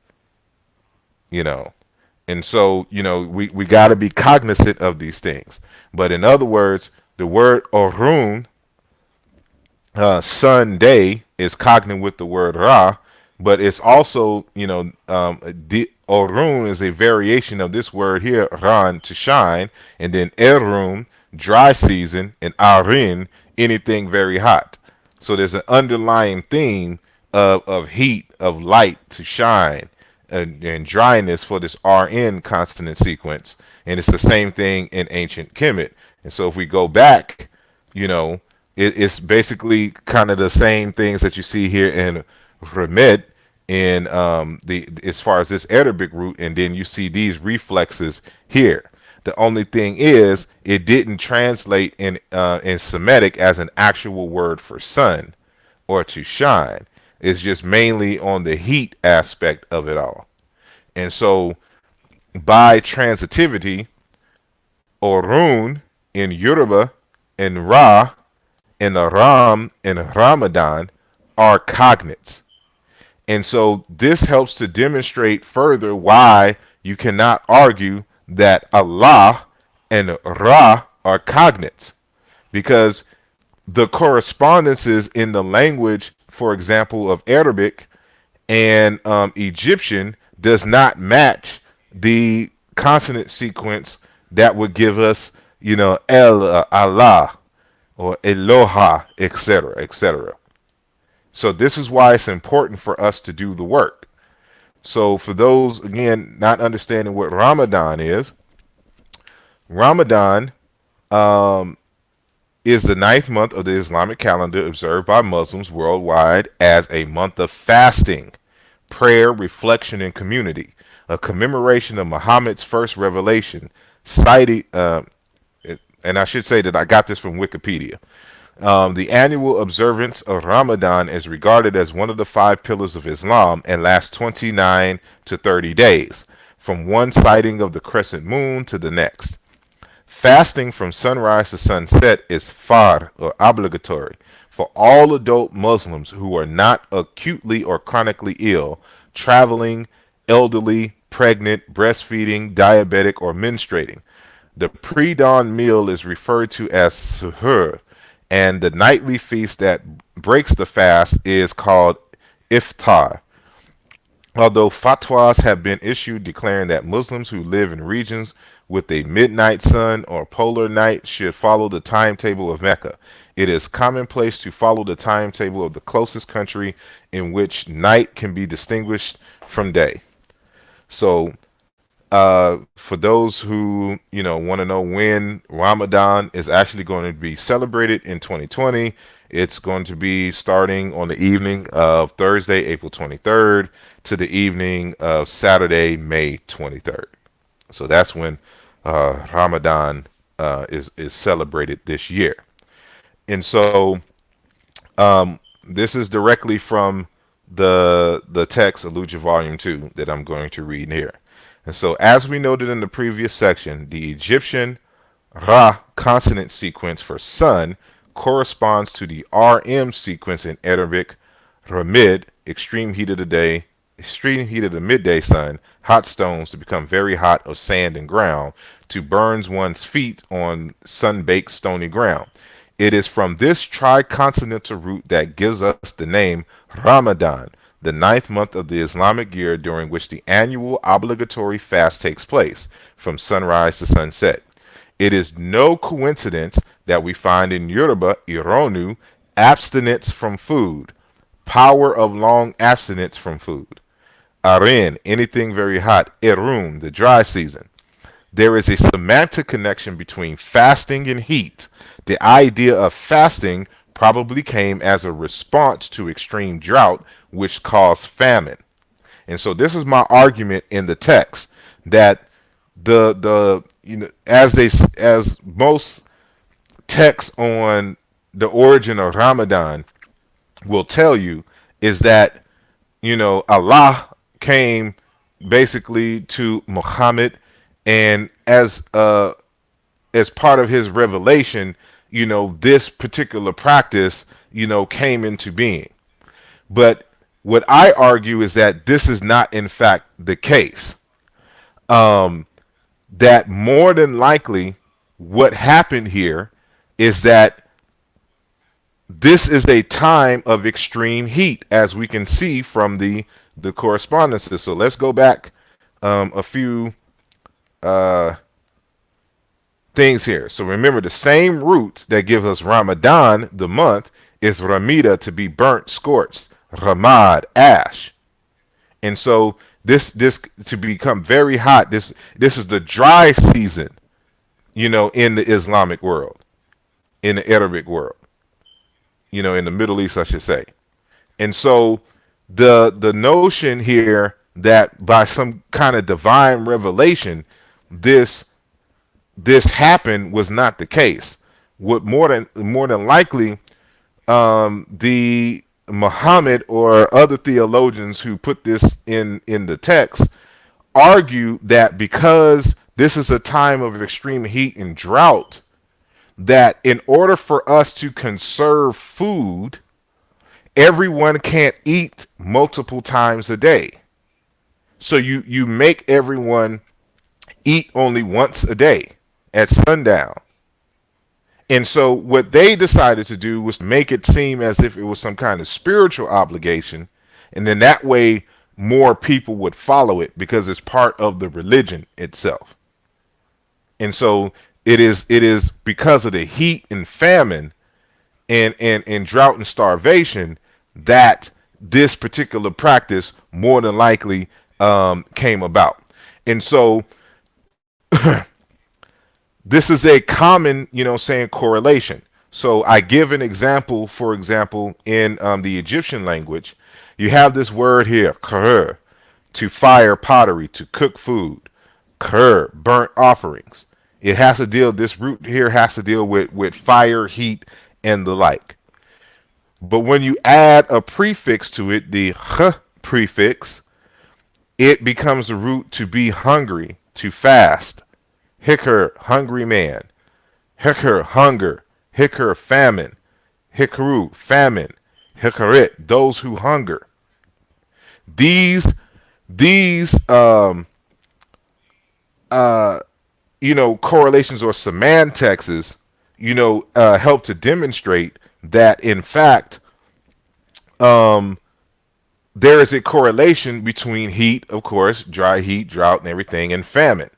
And so, we got to be cognizant of these things. But in other words, the word Orun, Sunday, is cognate with the word Ra, but it's also, Orun is a variation of this word here, Ran, to shine, and then Erun, dry season, and Arin, anything very hot. So there's an underlying theme of heat, of light, to shine, and dryness for this RN consonant sequence. And it's the same thing in ancient Kemet. And so if we go back, it's basically kind of the same things that you see here in Remed in the as far as this Arabic root, and then you see these reflexes here. The only thing is, it didn't translate in Semitic as an actual word for sun or to shine. It's just mainly on the heat aspect of it all. And so by transitivity, Orun in Yoruba and Ra and the Ram in Ramadan are cognates. And so this helps to demonstrate further why you cannot argue that Allah and Ra are cognates, because the correspondences in the language, for example, of Arabic and Egyptian, does not match the consonant sequence that would give us, El, Allah, or Eloha, etc., etc. So this is why it's important for us to do the work. So for those, again, not understanding what Ramadan is, Ramadan is the ninth month of the Islamic calendar observed by Muslims worldwide as a month of fasting, prayer, reflection, and community, a commemoration of Muhammad's first revelation, citing, and I should say that I got this from Wikipedia. The annual observance of Ramadan is regarded as one of the five pillars of Islam and lasts 29 to 30 days, from one sighting of the crescent moon to the next. Fasting from sunrise to sunset is fard, or obligatory, for all adult Muslims who are not acutely or chronically ill, traveling, elderly, pregnant, breastfeeding, diabetic, or menstruating. The pre-dawn meal is referred to as suhoor, and the nightly feast that breaks the fast is called iftar. Although fatwas have been issued declaring that Muslims who live in regions with a midnight sun or polar night should follow the timetable of Mecca, it is commonplace to follow the timetable of the closest country in which night can be distinguished from day. So for those who want to know when Ramadan is actually going to be celebrated in 2020, it's going to be starting on the evening of Thursday, April 23rd, to the evening of Saturday, May 23rd. So that's when Ramadan is celebrated this year. And so this is directly from the text Aaluja Volume 2 that I'm going to read here. And so, as we noted in the previous section, the Egyptian Ra consonant sequence for sun corresponds to the RM sequence in Arabic Ramid, extreme heat of the day, extreme heat of the midday sun, hot stones to become very hot, or sand and ground, to burns one's feet on sun-baked stony ground. It is from this triconsonantal root that gives us the name Ramadan, the ninth month of the Islamic year, during which the annual obligatory fast takes place, from sunrise to sunset. It is no coincidence that we find in Yoruba, Ironu, abstinence from food, power of long abstinence from food. Arin, anything very hot. Erun, the dry season. There is a semantic connection between fasting and heat. The idea of fasting probably came as a response to extreme drought, which caused famine. And so this is my argument in the text, that as most texts on the origin of Ramadan will tell you, is that Allah came basically to Muhammad, and as part of his revelation, this particular practice came into being. But what I argue is that this is not in fact the case. That more than likely what happened here is that this is a time of extreme heat, as we can see from the correspondences. So let's go back a few things here. So remember, the same root that gives us Ramadan, the month, is Ramida, to be burnt, scorched, Ramad, ash. And so this to become very hot, this is the dry season, in the Islamic world, in the Arabic world, in the Middle East, I should say. And so the notion here that by some kind of divine revelation this happened was not the case. What more than likely, the Muhammad or other theologians who put this in the text argue that because this is a time of extreme heat and drought, that in order for us to conserve food, everyone can't eat multiple times a day. So you make everyone eat only once a day at sundown. And so what they decided to do was to make it seem as if it was some kind of spiritual obligation, and then that way more people would follow it because it's part of the religion itself. And so it is because of the heat and famine and drought and starvation that this particular practice more than likely came about. And so this is a common, saying correlation. So I give an example, for example, in the Egyptian language, you have this word here, kher, to fire pottery, to cook food, kher, burnt offerings. It has to deal, this root here has to deal with fire, heat, and the like. But when you add a prefix to it, the h prefix, it becomes the root to be hungry, to fast. Hikr, hungry man. Hikr, hunger. Hikr, famine. Hikru, famine. Hikarit, those who hunger. These correlations or semantics, help to demonstrate that in fact, there is a correlation between heat, of course, dry heat, drought, and everything, and famine.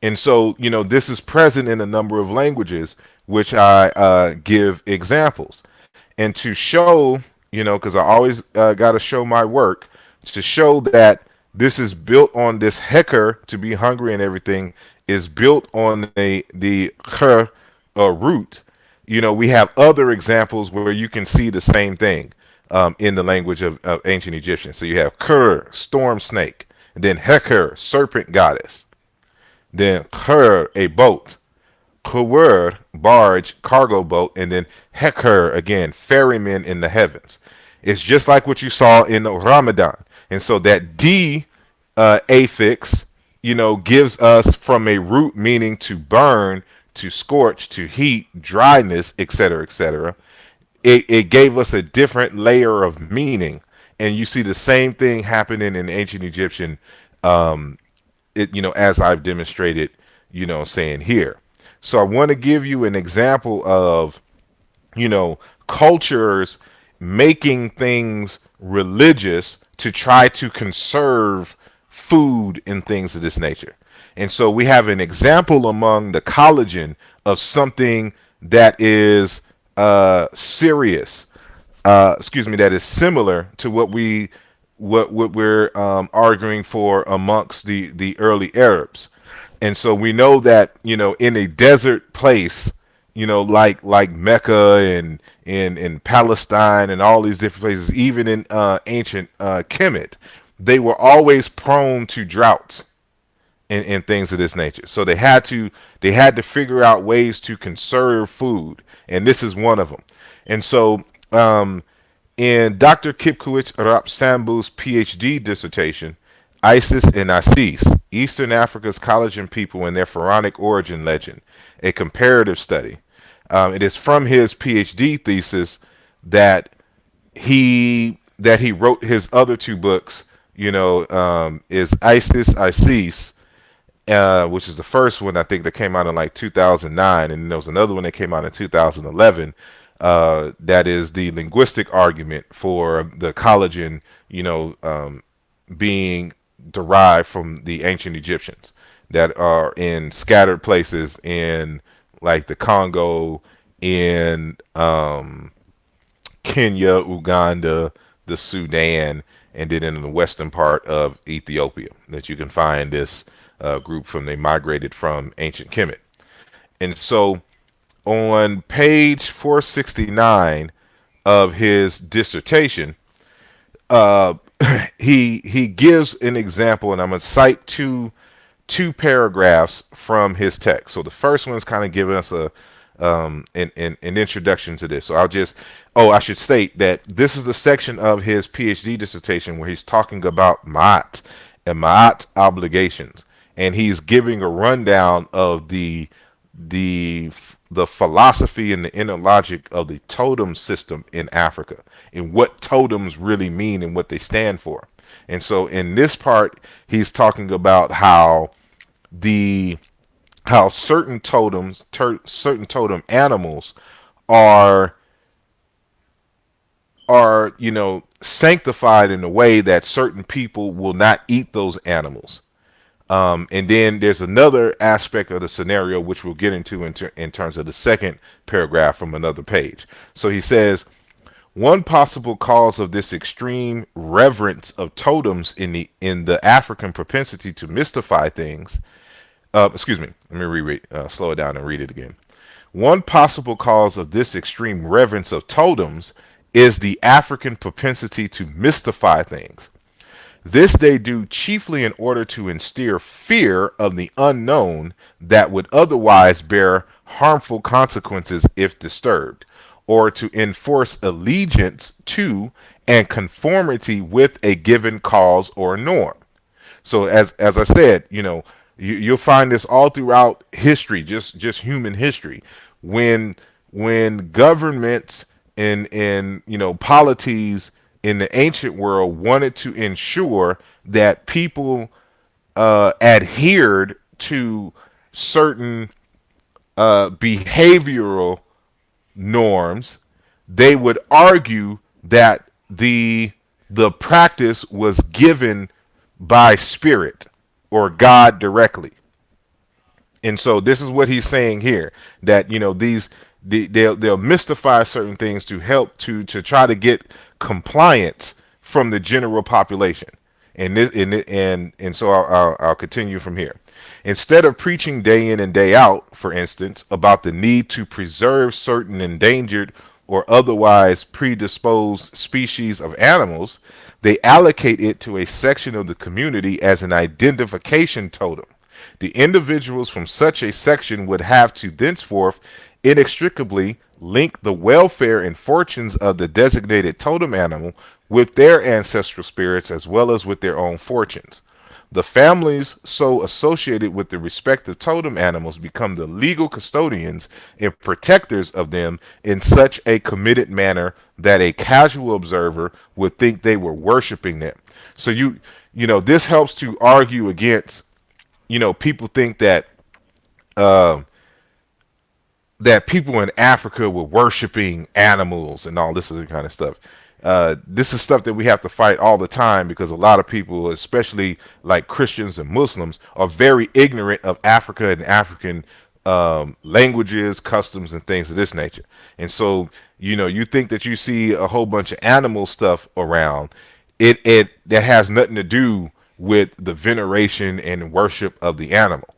And so, this is present in a number of languages, which I give examples. And to show, because I always got to show my work, to show that this is built on this heker, to be hungry and everything, is built on the her root. We have other examples where you can see the same thing in the language of ancient Egyptian. So you have Kur, storm snake, and then Heker, serpent goddess. Then Her, a boat. Kuwer, barge, cargo boat, and then Heker, again, ferryman in the heavens. It's just like what you saw in Ramadan. And so that D affix, gives us from a root meaning to burn, to scorch, to heat, dryness, etc., etc. It gave us a different layer of meaning. And you see the same thing happening in ancient Egyptian, as I've demonstrated, saying here. So I want to give you an example of, cultures making things religious to try to conserve food and things of this nature. And so we have an example among the collagen of something that is serious, that is similar to what we're arguing for amongst the early Arabs. And so we know that, in a desert place, like Mecca and in Palestine and all these different places, even in ancient Kemet, they were always prone to droughts and things of this nature. So they had to figure out ways to conserve food, and this is one of them. And so in Dr. Kipkowitz Rapsambu's PhD dissertation, Isis and Isis, Eastern Africa's collagen people and their pharaonic origin legend, a comparative study. It is from his PhD thesis that he wrote his other two books. Is Isis, which is the first one I think that came out in like 2009, and there was another one that came out in 2011. That is the linguistic argument for the collagen, being derived from the ancient Egyptians that are in scattered places in like the Congo, in Kenya, Uganda, the Sudan, and then in the western part of Ethiopia that you can find this group from. They migrated from ancient Kemet. And so on page 469 of his dissertation, uh, he gives an example, and I'm going to cite two paragraphs from his text. So the first one is kind of giving us an introduction to this. So I should state that this is the section of his PhD dissertation where he's talking about Ma'at and Ma'at obligations, and he's giving a rundown of the the philosophy and the inner logic of the totem system in Africa and what totems really mean and what they stand for. And so in this part, he's talking about the how certain totem animals are sanctified in a way that certain people will not eat those animals. And then there's another aspect of the scenario which we'll get into in terms of the second paragraph from another page. So he says, one possible cause of this extreme reverence of totems in the African propensity to mystify things. Excuse me. Let me reread. Slow it down and read it again. One possible cause of this extreme reverence of totems is the African propensity to mystify things. This they do chiefly in order to instill fear of the unknown that would otherwise bear harmful consequences if disturbed, or to enforce allegiance to and conformity with a given cause or norm. So as I said, you'll find this all throughout history, just human history, when governments and polities in the ancient world wanted to ensure that people adhered to certain behavioral norms, they would argue that the practice was given by spirit or God directly. And so this is what he's saying here, that they'll mystify certain things to help to try to get compliance from the general population. And so I'll continue from here. Instead of preaching day in and day out, for instance, about the need to preserve certain endangered or otherwise predisposed species of animals, they allocate it to a section of the community as an identification totem. The individuals from such a section would have to thenceforth inextricably link the welfare and fortunes of the designated totem animal with their ancestral spirits as well as with their own fortunes. The families so associated with the respective totem animals become the legal custodians and protectors of them in such a committed manner that a casual observer would think they were worshiping them. So this helps to argue against, people think uh, that people in Africa were worshiping animals and all this other kind of stuff. This is stuff that we have to fight all the time because a lot of people, especially like Christians and Muslims, are very ignorant of Africa and African languages, customs, and things of this nature. And so, you think that you see a whole bunch of animal stuff around, it that has nothing to do with the veneration and worship of the animal.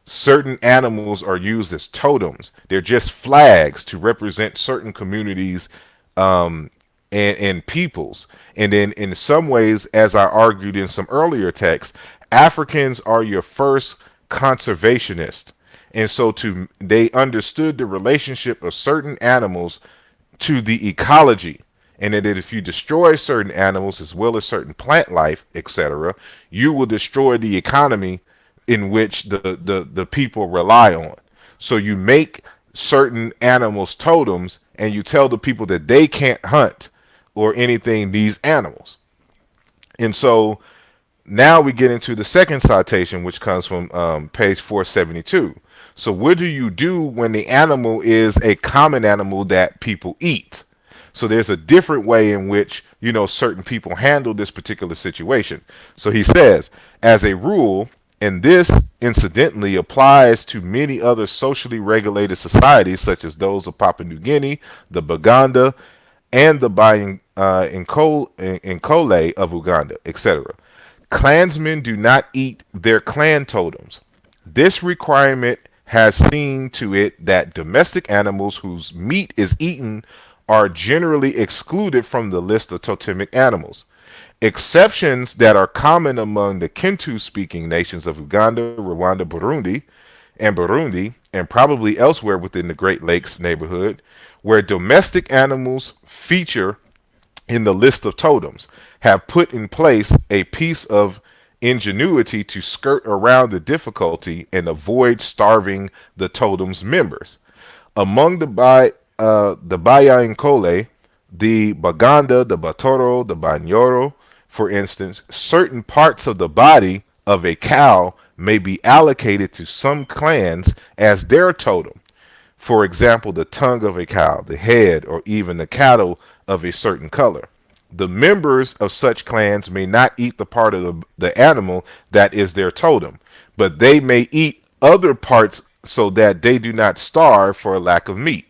Certain animals are used as totems. They're just flags to represent certain communities and peoples. And then in some ways, as I argued in some earlier texts, Africans are your first conservationists. And so they understood the relationship of certain animals to the ecology. And that if you destroy certain animals as well as certain plant life, etc., you will destroy the economy in which the people rely on. So you make certain animals totems and you tell the people that they can't hunt or anything these animals. And so now we get into the second citation, which comes from page 472. So what do you do when the animal is a common animal that people eat? So there's a different way in which, certain people handle this particular situation. So he says, as a rule, and this incidentally applies to many other socially regulated societies, such as those of Papua New Guinea, the Baganda, and the Nkole of Uganda, etc. Klansmen do not eat their clan totems. This requirement has seen to it that domestic animals whose meat is eaten are generally excluded from the list of totemic animals. Exceptions that are common among the Kintu-speaking nations of Uganda, Rwanda, Burundi, and probably elsewhere within the Great Lakes neighborhood, where domestic animals feature in the list of totems, have put in place a piece of ingenuity to skirt around the difficulty and avoid starving the totem's members. Among the Bayankole, the Baganda, the Batoro, the Banyoro, for instance, certain parts of the body of a cow may be allocated to some clans as their totem. For example, the tongue of a cow, the head, or even the cattle of a certain color. The members of such clans may not eat the part of the animal that is their totem, but they may eat other parts so that they do not starve for a lack of meat.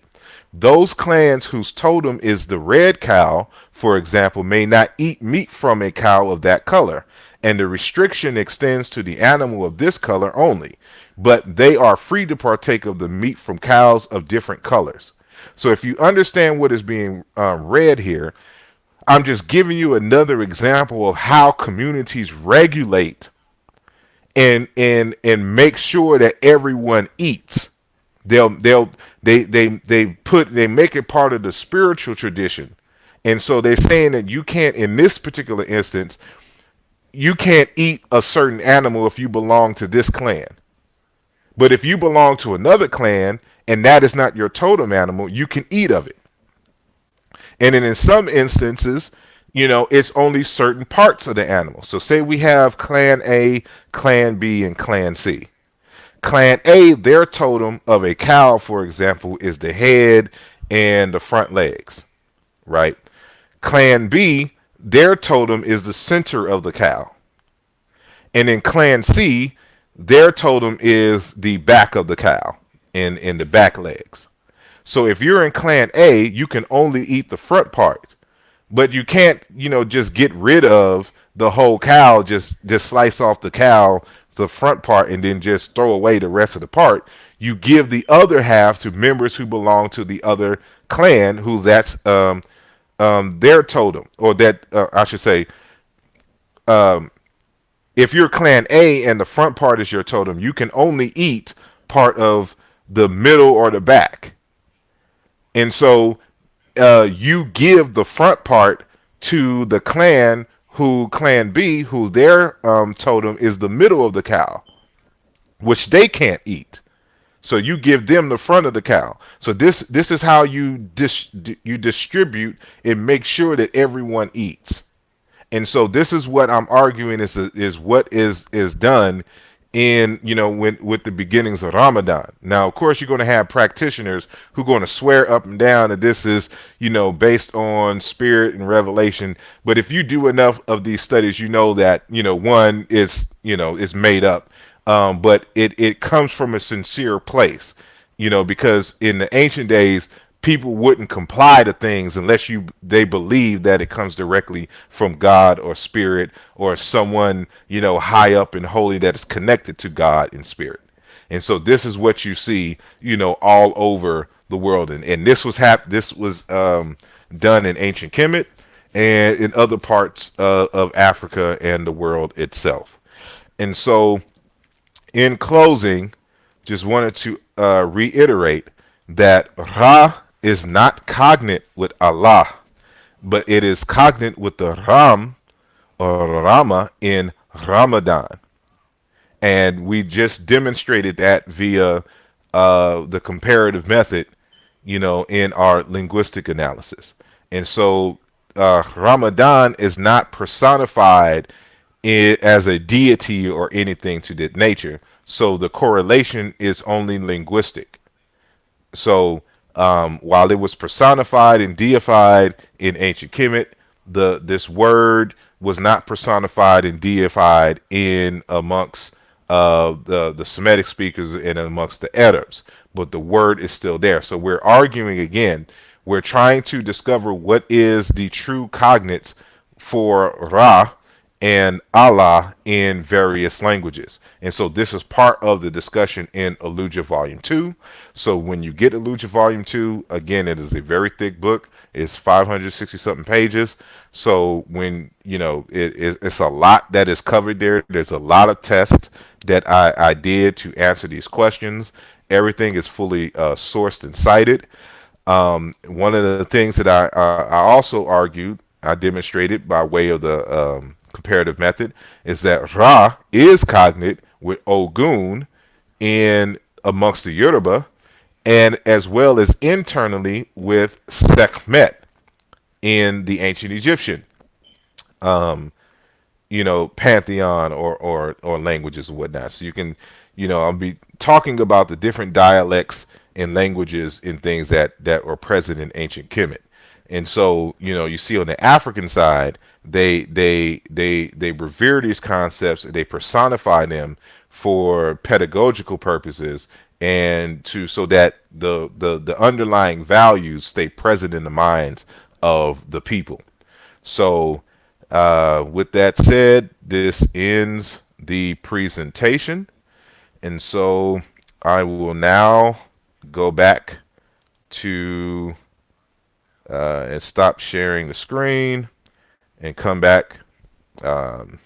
Those clans whose totem is the red cow, for example, may not eat meat from a cow of that color, and the restriction extends to the animal of this color only, but they are free to partake of the meat from cows of different colors. So if you understand what is being read here, I'm just giving you another example of how communities regulate and make sure that everyone eats. They make it part of the spiritual tradition. And so they're saying that you can't, in this particular instance, you can't eat a certain animal if you belong to this clan. But if you belong to another clan and that is not your totem animal, you can eat of it. And then in some instances, it's only certain parts of the animal. So say we have clan A, clan B, and clan C. Clan A, their totem of a cow, for example, is the head and the front legs, right? Clan B, their totem is the center of the cow. And in Clan C, their totem is the back of the cow and the back legs. So if you're in Clan A, you can only eat the front part, but you can't, just get rid of the whole cow, just slice off the cow, the front part, and then just throw away the rest of the part. You give the other half to members who belong to the other clan, who that's their totem, or that I should say, if you're Clan A and the front part is your totem, you can only eat part of the middle or the back. And so you give the front part to the clan Clan B, who their totem is the middle of the cow, which they can't eat. So you give them the front of the cow. So this is how you distribute and make sure that everyone eats. And so this is what I'm arguing is what is done in with the beginnings of Ramadan. Now, of course, you're going to have practitioners who are going to swear up and down that this is based on spirit and revelation. But if you do enough of these studies, you know that one is made up, but it comes from a sincere place. Because in the ancient days, people wouldn't comply to things unless they believe that it comes directly from God or spirit or someone high up and holy that is connected to God in spirit. And so this is what you see all over the world, and this was done in ancient Kemet and in other parts of Africa and the world itself. And so in closing, just wanted to reiterate that Ra is not cognate with Allah, but it is cognate with the Ram or Rama in Ramadan. And we just demonstrated that via the comparative method, in our linguistic analysis. And so Ramadan is not personified as a deity or anything to that nature. So the correlation is only linguistic. So while it was personified and deified in ancient Kemet, this word was not personified and deified in amongst the Semitic speakers and amongst the Arabs, but the word is still there. So we're arguing again. We're trying to discover what is the true cognates for Ra and Allah in various languages. And so this is part of the discussion in Aaluja Volume 2. So when you get Aaluja Volume 2, again, it is a very thick book. It's 560 something pages. So when, it's a lot that is covered there. There's a lot of tests that I did to answer these questions. Everything is fully sourced and cited. One of the things that I also argued, I demonstrated by way of the comparative method, is that Ra is cognate with Ogun in amongst the Yoruba, and as well as internally with Sekhmet in the ancient Egyptian, pantheon or languages and whatnot. So you can, I'll be talking about the different dialects and languages and things that were present in ancient Kemet. And so, you see on the African side, they revere these concepts and they personify them for pedagogical purposes, and to so that the underlying values stay present in the minds of the people. So, with that said, this ends the presentation. And so I will now go back to and stop sharing the screen and come back um,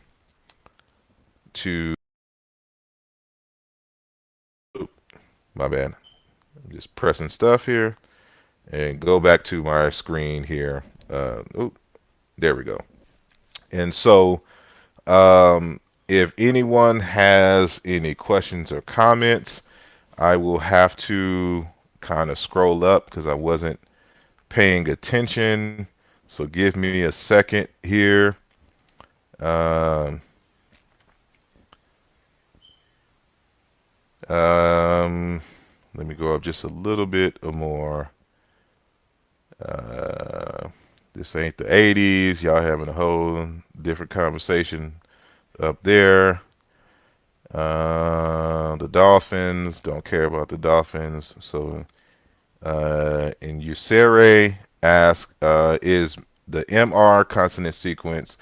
to my bad. I'm just pressing stuff here and go back to my screen here. There we go. And so if anyone has any questions or comments, I will have to kind of scroll up because I wasn't paying attention. So give me a second here. Um, um, Let me go up just a little bit or more. Uh, this ain't the 80s. Y'all having a whole different conversation up there. The Dolphins, don't care about the Dolphins. So, and Usere asks, is the MR consonant sequence,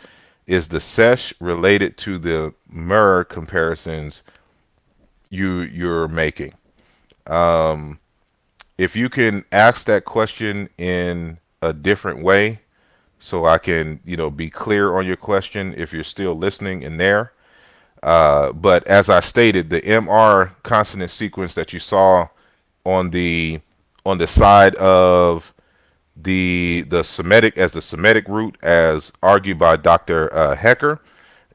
is the sesh related to the mer comparisons you're making? Um, if you can ask that question in a different way, so I can, be clear on your question if you're still listening in there. But as I stated, the MR consonant sequence that you saw on the side of the Semitic as the Semitic root, as argued by Dr. Hecker,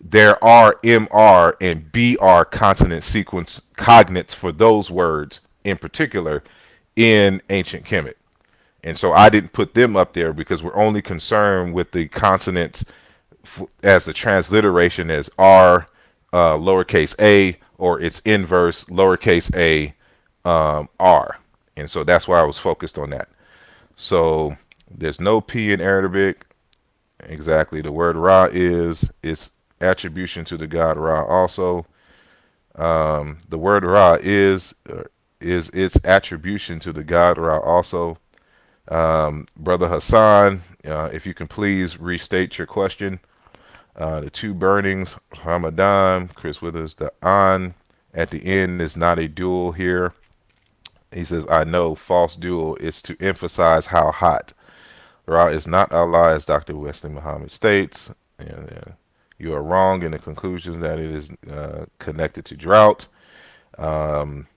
there are MR and BR consonant sequence cognates for those words in particular in ancient Kemet. And so I didn't put them up there because we're only concerned with the consonants as the transliteration as R, lowercase a, or its inverse, lowercase a, R. And so that's why I was focused on that. So there's no P in Arabic. Exactly. The word Ra is its attribution to the god Ra also. The word Ra is its attribution to the god Ra also. Brother Hassan, if you can please restate your question. The two burnings, Ramadan, Chris Withers, the on at the end is not a dual here. He says, I know, false dual is to emphasize how hot. Ra is not Allah, as Dr. Wesley Muhammad states. And, you are wrong in the conclusion that it is connected to drought. Um,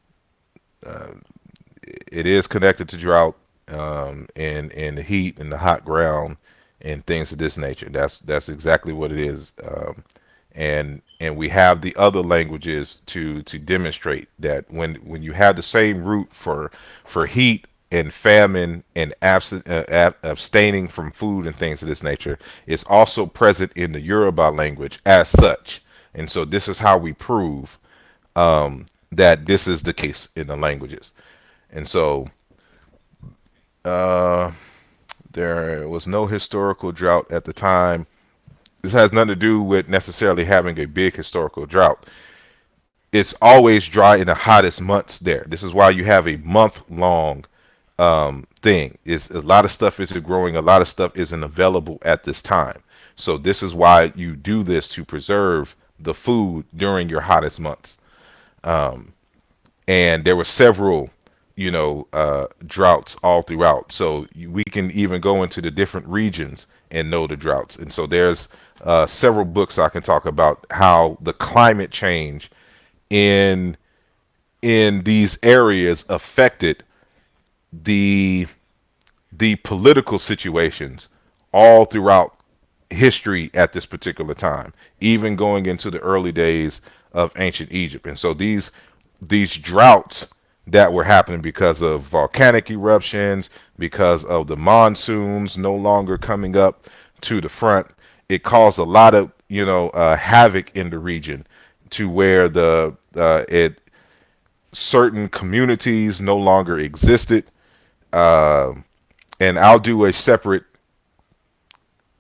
uh, it is connected to drought, and the heat and the hot ground and things of this nature. That's exactly what it is. And we have the other languages to demonstrate that when you have the same root for heat and famine and abstaining from food and things of this nature, it's also present in the Yoruba language as such. And so this is how we prove that this is the case in the languages. And so uh, there was no historical drought at the time. This has nothing to do with necessarily having a big historical drought. It's always dry in the hottest months there. This is why you have a month long thing. Is a lot of stuff isn't growing, a lot of stuff isn't available at this time. So this is why you do this, to preserve the food during your hottest months. And there were several, droughts all throughout. So we can even go into the different regions and know the droughts. And so there's several books I can talk about how the climate change in these areas affected the political situations all throughout history at this particular time, even going into the early days of ancient Egypt. And so these droughts that were happening because of volcanic eruptions, because of the monsoons no longer coming up to the front. It caused a lot of havoc in the region, to where the it certain communities no longer existed. Uh, and I'll do a separate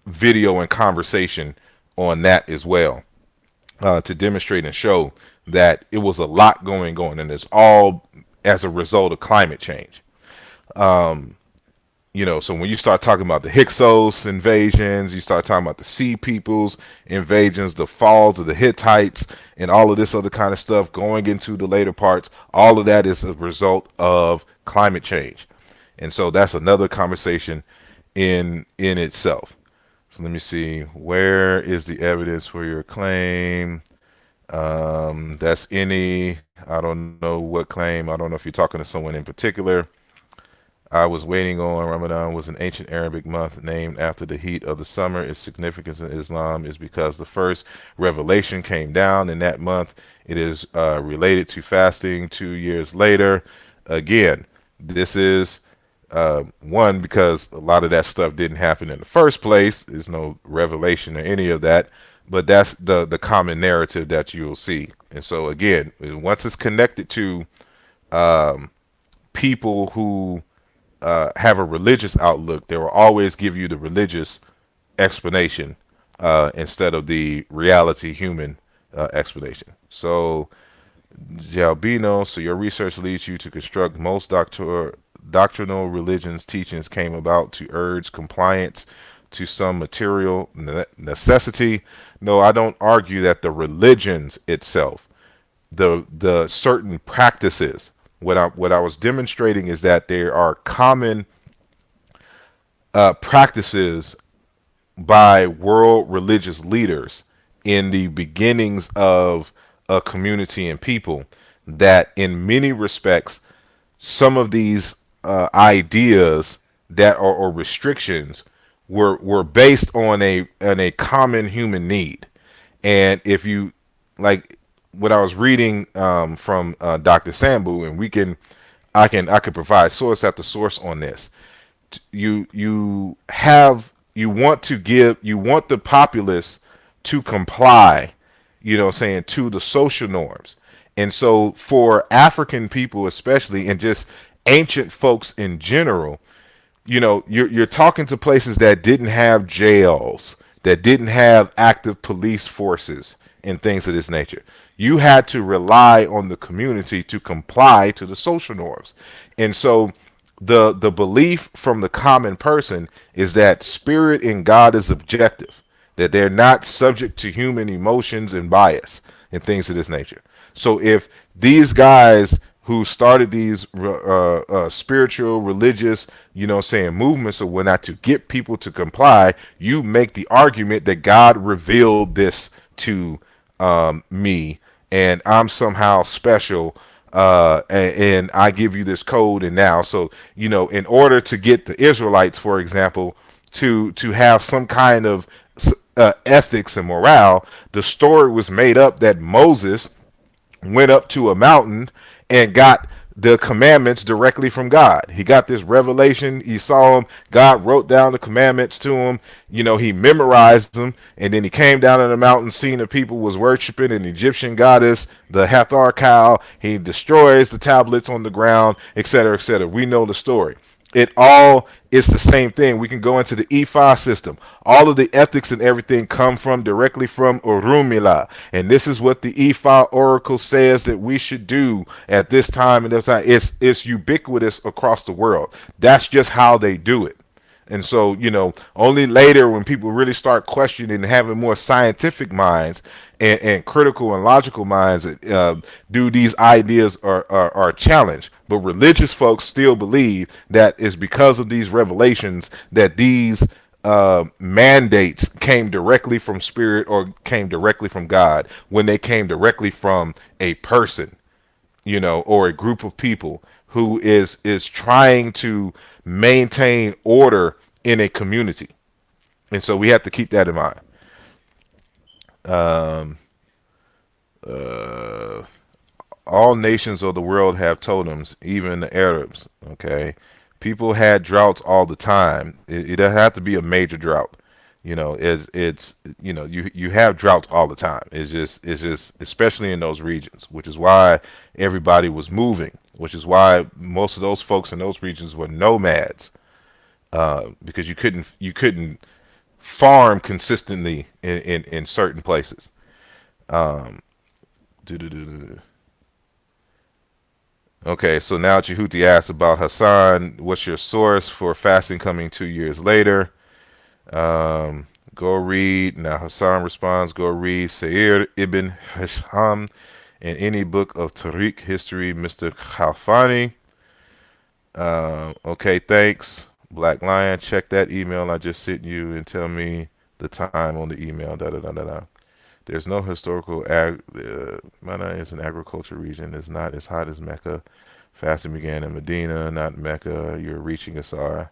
video and conversation on that as well, to demonstrate and show that it was a lot going on, and it's all as a result of climate change. So when you start talking about the Hyksos invasions, you start talking about the Sea Peoples invasions, the falls of the Hittites, and all of this other kind of stuff going into the later parts, all of that is a result of climate change. And so that's another conversation in itself. So let me see. Where is the evidence for your claim? That's any, I don't know what claim. I don't know if you're talking to someone in particular. I was waiting on. Ramadan was an ancient Arabic month named after the heat of the summer. Its significance in Islam is because the first revelation came down in that month. It is related to fasting 2 years later. Again, this is one, because a lot of that stuff didn't happen in the first place. There's no revelation or any of that. But that's the common narrative that you'll see. And so again, once it's connected to people who have a religious outlook, they will always give you the religious explanation instead of the reality human explanation. So, Jalbino, so your research leads you to construct most doctrinal religions' teachings came about to urge compliance to some material necessity. No, I don't argue that the religions itself, the certain practices. What I was demonstrating is that there are common practices by world religious leaders in the beginnings of a community and people, that in many respects some of these ideas that are, or restrictions, were based on a common human need. And if you like what I was reading from Dr. Sambu, and I can provide source after source on this. You want the populace to comply, saying, to the social norms. And so for African people especially, and just ancient folks in general, you're talking to places that didn't have jails, that didn't have active police forces and things of this nature. You had to rely on the community to comply to the social norms. And so the belief from the common person is that spirit in God is objective, that they're not subject to human emotions and bias and things of this nature. So if these guys who started these spiritual, religious, saying, movements or whatnot to get people to comply, you make the argument that God revealed this to me, and I'm somehow special, and I give you this code. And now, so in order to get the Israelites, for example, to have some kind of ethics and morale, the story was made up that Moses went up to a mountain and got the commandments directly from God. He got this revelation. He saw him. God wrote down the commandments to him. He memorized them. And then he came down on the mountain, seeing the people was worshiping an Egyptian goddess, the Hathor cow. He destroys the tablets on the ground, etc., etc. We know the story. It all is the same thing. We can go into the E5 system. All of the ethics and everything come from directly from Urumila. And this is what the E5 Oracle says that we should do at this time and this time. It's ubiquitous across the world. That's just how they do it. And so, only later when people really start questioning and having more scientific minds and critical and logical minds, do these ideas are challenged. But religious folks still believe that it's because of these revelations that these mandates came directly from spirit or came directly from God, when they came directly from a person, or a group of people who is trying to maintain order in a community. And so we have to keep that in mind. Um, uh, all nations of the world have totems, even the Arabs. Okay, people had droughts all the time. It doesn't have to be a major drought. It's you have droughts all the time. It's just especially in those regions, which is why everybody was moving, which is why most of those folks in those regions were nomads, because you couldn't farm consistently in certain places. Um, Okay, so now Jehuti asks about Hassan. What's your source for fasting coming 2 years later? Go read. Now Hassan responds, go read Sa'ir ibn Hisham in any book of Tariq history, Mr. Khalfani. Okay, thanks. Black Lion, check that email I just sent you and tell me the time on the email. Da da da da da. There's no historical Mana is an agriculture region. It's not as hot as Mecca. Fasting began in Medina, not Mecca. You're reaching Asar.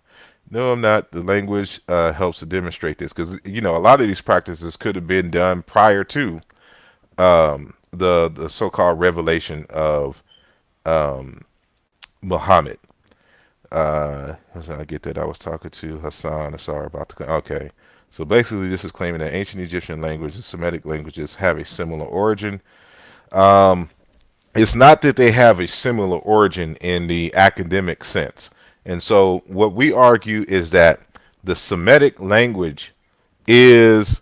No, I'm not. The language helps to demonstrate this because a lot of these practices could have been done prior to the so-called revelation of Muhammad. I get that. I was talking to Hassan Asar about the. Okay. So basically, this is claiming that ancient Egyptian language and Semitic languages have a similar origin. Um, it's not that they have a similar origin in the academic sense. And so, what we argue is that the Semitic language is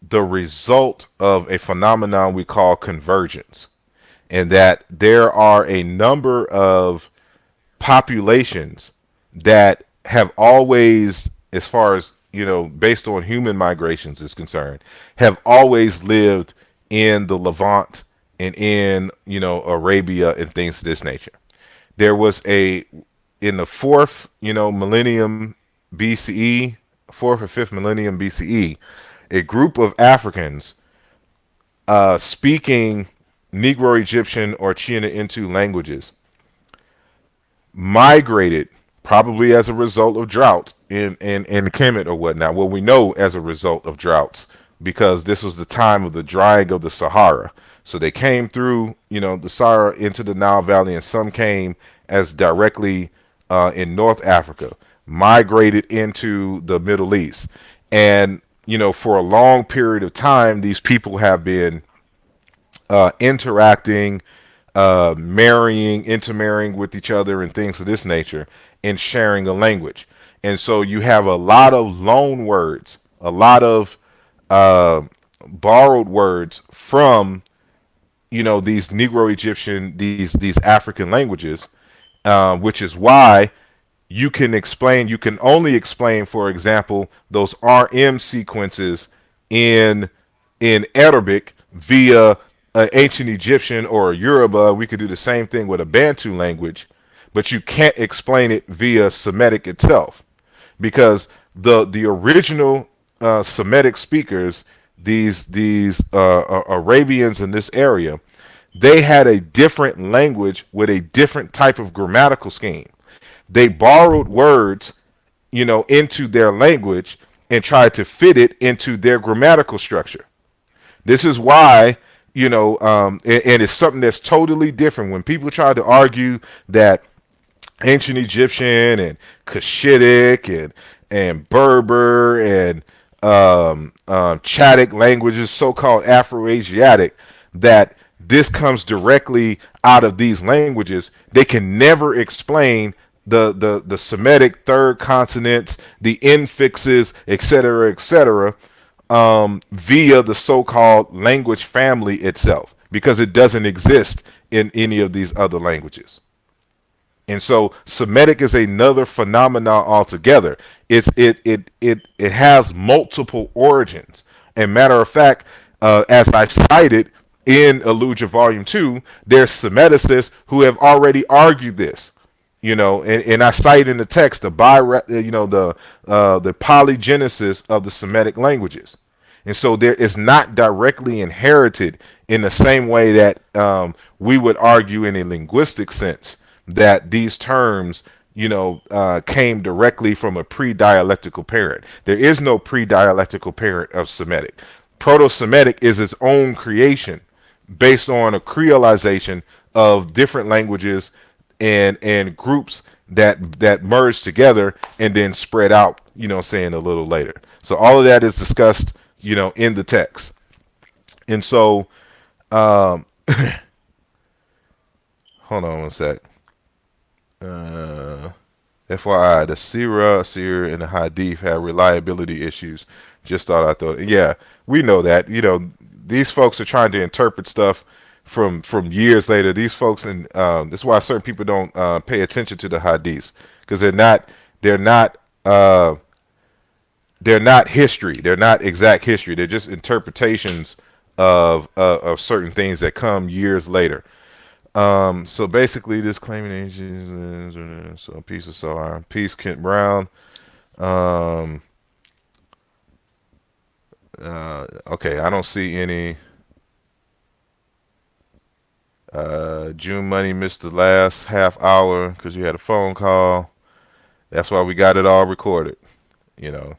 the result of a phenomenon we call convergence, and that there are a number of populations that have always, as far as based on human migrations is concerned, have always lived in the Levant and in Arabia and things of this nature. There was in the fourth millennium BCE, fourth or fifth millennium BCE, a group of Africans speaking Negro Egyptian or China Intu languages migrated, probably as a result of drought in Kemet or whatnot. Well, we know as a result of droughts because this was the time of the drying of the Sahara. So they came through, the Sahara into the Nile Valley, and some came as directly in North Africa, migrated into the Middle East. And, for a long period of time, these people have been interacting, marrying, intermarrying with each other, and things of this nature, and sharing a language. And so you have a lot of loan words, a lot of borrowed words from these Negro Egyptian, these African languages, which is why you can only explain, for example, those RM sequences in Arabic via an ancient Egyptian or a Yoruba. We could do the same thing with a Bantu language, but you can't explain it via Semitic itself because the original Semitic speakers, these Arabians in this area, they had a different language with a different type of grammatical scheme. They borrowed words, into their language and tried to fit it into their grammatical structure. This is why, and it's something that's totally different. When people try to argue that ancient Egyptian and Cushitic and Berber and Chadic languages, so-called Afro-Asiatic, that this comes directly out of these languages, they can never explain the Semitic third consonants, the infixes, etc., via the so-called language family itself, because it doesn't exist in any of these other languages. And so Semitic is another phenomenon altogether. It has multiple origins. And matter of fact, as I cited in Aaluja Volume 2, there's Semiticists who have already argued this. And I cite in the text the the polygenesis of the Semitic languages. And so there is not directly inherited in the same way that we would argue in a linguistic sense that these terms, came directly from a pre-dialectical parent. There is no pre-dialectical parent of Semitic. Proto-Semitic is its own creation based on a creolization of different languages and groups that merge together and then spread out, saying a little later. So all of that is discussed, in the text. And so, um, hold on one sec. Uh, FYI, the Seer, and the Hadith have reliability issues. Just thought I thought, yeah, we know that. These folks are trying to interpret stuff from years later. These folks, and that's why certain people don't pay attention to the Hadiths, because they're not uh, they're not history. They're not exact history. They're just interpretations of certain things that come years later. So basically, this claiming agent, so peace of soul, peace, Kent Brown. Um, okay, I don't see any. June Money missed the last half hour because you had a phone call. That's why we got it all recorded, you know.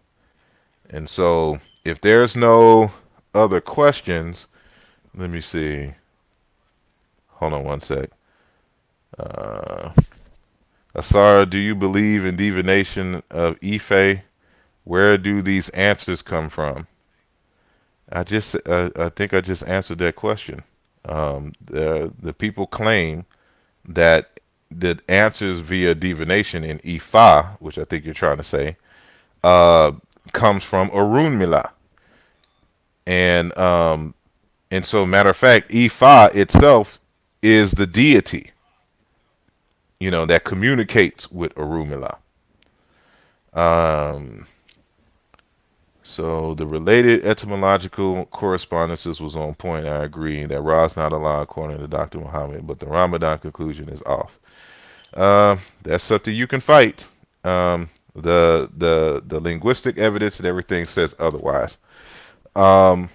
And so, if there's no other questions, let me see. Hold on one sec. Uh, Asara, do you believe in divination of Ife? Where do these answers come from? I think I just answered that question. The people claim that the answers via divination in Ifa, which I think you're trying to say, uh, comes from Orunmila, and so matter of fact, Ifa itself is the deity, that communicates with Orunmila. Um, So the related etymological correspondences was on point. I agree that Ra's not allowed according to Dr. Muhammad, but the Ramadan conclusion is off. That's something you can fight. The linguistic evidence and everything says otherwise. Um,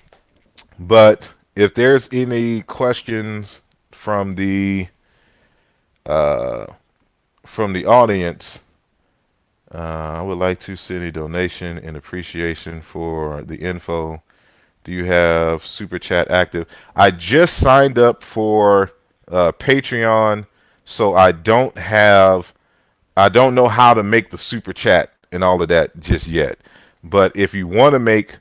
but if there's any questions from the uh, audience, I would like to send a donation in appreciation for the info. Do you have Super Chat active? I just signed up for Patreon, so I don't know how to make the Super Chat and all of that just yet. But if you want to make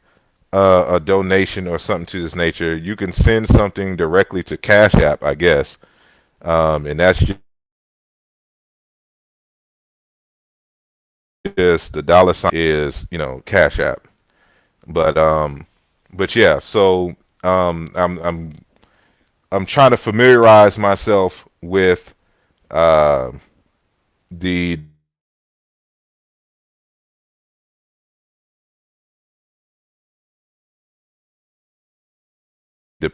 a donation or something to this nature, you can send something directly to Cash App, I guess. And that's just the dollar sign is, Cash App. But yeah, so I'm trying to familiarize myself with uh, the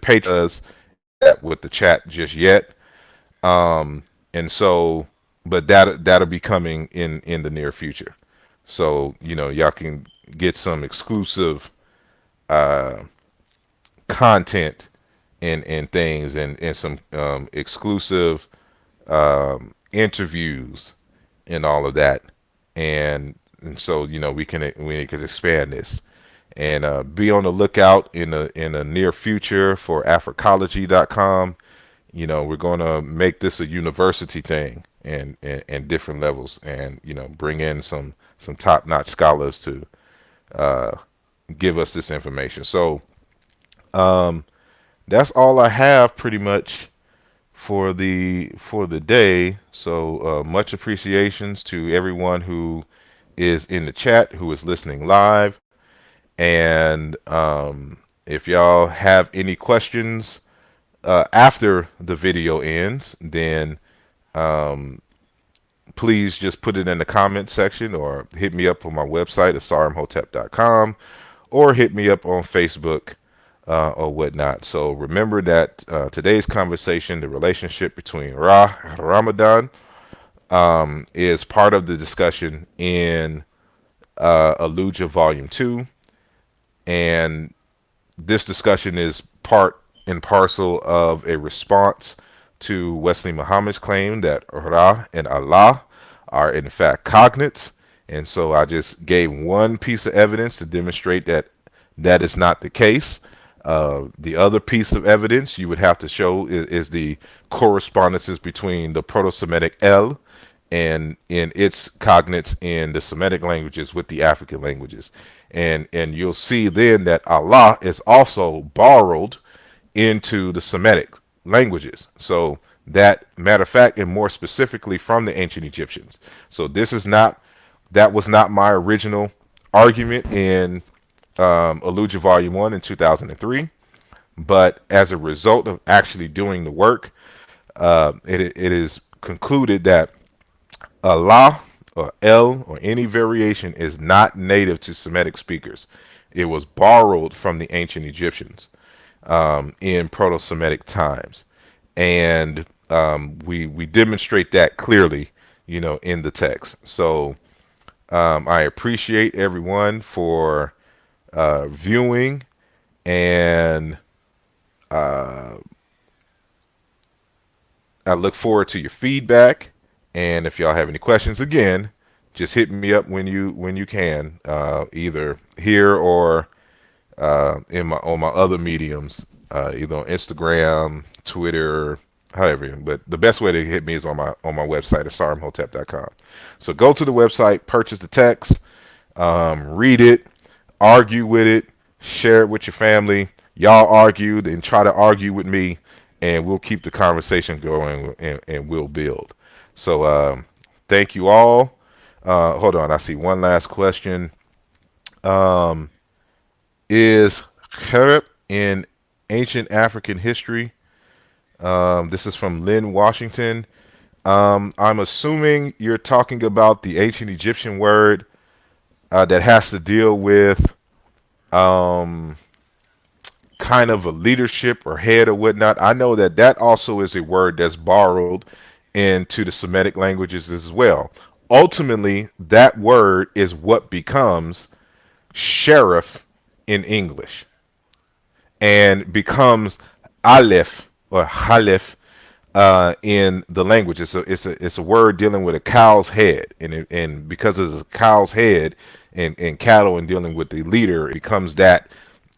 patrons with the chat just yet. And so, but that'll be coming in the near future. So y'all can get some exclusive uh, content and things and some exclusive interviews and all of that. And so we can expand this and be on the lookout in the near future for Africology.com. We're going to make this a university thing and different levels, and bring in some top-notch scholars to uh, give us this information. So that's all I have pretty much for the day. So much appreciations to everyone who is in the chat, who is listening live. And if y'all have any questions after the video ends, then please just put it in the comment section or hit me up on my website, asarimhotep.com, or hit me up on Facebook or whatnot. So remember that today's conversation, the relationship between Ra and Ramadan, is part of the discussion in Aaluja Volume 2. And this discussion is part and parcel of a response to Wesley Muhammad's claim that Ra and Allah are in fact cognates. And so I just gave one piece of evidence to demonstrate that that is not the case. The other piece of evidence you would have to show is the correspondences between the Proto-Semitic El and in its cognates in the Semitic languages with the African languages. And you'll see then that Allah is also borrowed into the Semitic languages. So that matter of fact, and more specifically from the ancient Egyptians. So this is not that was not my original argument in Aaluja Volume 1 in 2003. But as a result of actually doing the work, it is concluded that Allah or El or any variation is not native to Semitic speakers. It was borrowed from the ancient Egyptians in Proto-Semitic times, and we demonstrate that clearly, in the text. So I appreciate everyone for viewing, and I look forward to your feedback. And if y'all have any questions, again, just hit me up when you can, either here or in my on my other mediums, either on Instagram, Twitter, however. But the best way to hit me is on my website at sarimhotep.com. So go to the website, purchase the text, read it, argue with it, share it with your family. Y'all argue and try to argue with me, and we'll keep the conversation going, and we'll build. So thank you all. Hold on, I see one last question. Is Kherep in ancient African history? This is from Lynn Washington. I'm assuming you're talking about the ancient Egyptian word that has to deal with kind of a leadership or head or whatnot. I know that that also is a word that's borrowed into the Semitic languages as well. Ultimately, that word is what becomes sheriff in English and becomes aleph or halif in the language. It's a word dealing with a cow's head, and because it's a cow's head and cattle and dealing with the leader, it becomes that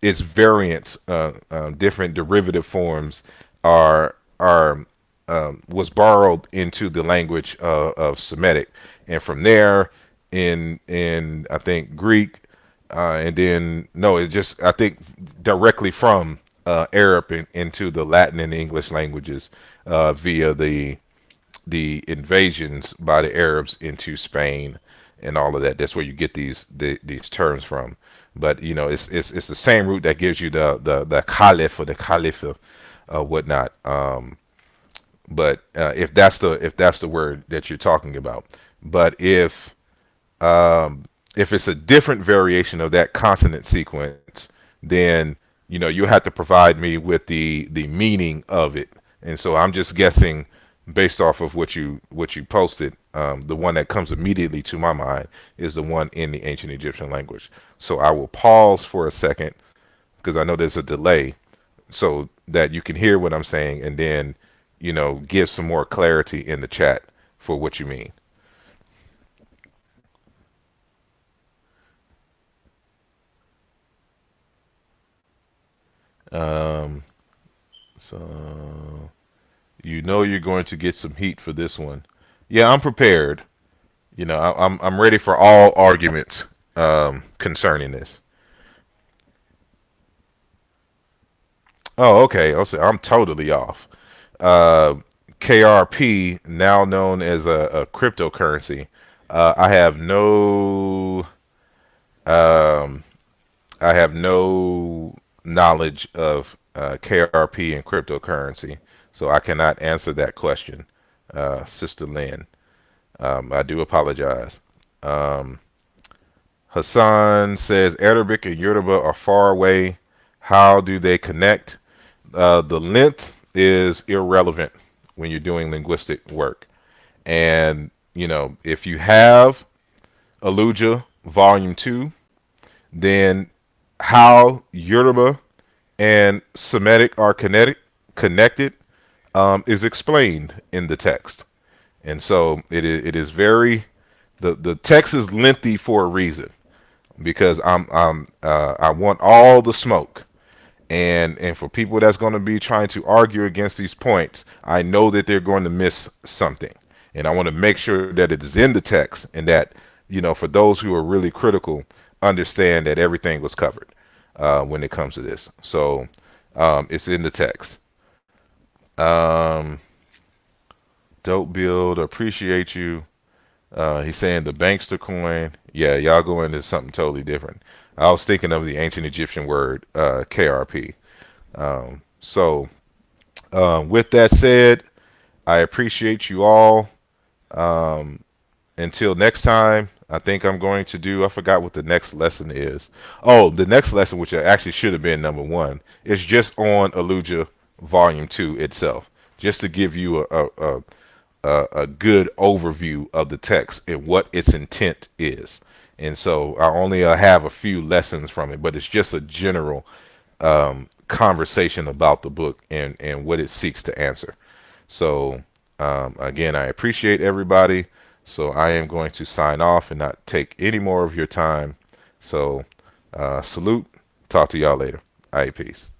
its variants, different derivative forms are was borrowed into the language of Semitic, and from there in I think Greek, and then no, it's just I think directly from Arab into the Latin and English languages via the invasions by the Arabs into Spain and all of that. That's where you get these terms from. But it's the same root that gives you the caliph or the caliph, whatnot. But if that's the word that you're talking about, but if it's a different variation of that consonant sequence, then you'll have to provide me with the meaning of it. And so I'm just guessing based off of what you posted. The one that comes immediately to my mind is the one in the ancient Egyptian language. So I will pause for a second because I know there's a delay, so that you can hear what I'm saying, and then give some more clarity in the chat for what you mean. Um, so you're going to get some heat for this one. Yeah, I'm prepared. I'm ready for all arguments concerning this. Oh, okay. I'm totally off. Uh, KRP, now known as a cryptocurrency. I have um, I have no knowledge of KRP and cryptocurrency, so I cannot answer that question, Sister Lynn. I do apologize. Um, Hassan says Arabic and Yoruba are far away. How do they connect? The length is irrelevant when you're doing linguistic work. And, if you have Aaluja Volume 2, then how Yoruba and Semitic are connected is explained in the text. And so it is very, the text is lengthy for a reason, because I want all the smoke. And for people that's going to be trying to argue against these points, I know that they're going to miss something, and I want to make sure that it is in the text, and that, for those who are really critical, understand that everything was covered when it comes to this. So it's in the text. Um, Dope build, appreciate you. He's saying the bankster coin. Yeah, y'all go into something totally different. I was thinking of the ancient Egyptian word KRP. With that said, I appreciate you all. Um, until next time, I think I'm going to do, I forgot what the next lesson is. Oh, the next lesson, which actually should have been number one, is just on Aaluja Volume 2 itself, just to give you a good overview of the text and what its intent is. And so I only have a few lessons from it, but it's just a general conversation about the book and what it seeks to answer. So again, I appreciate everybody. So I am going to sign off and not take any more of your time. So salute. Talk to y'all later. All right, peace.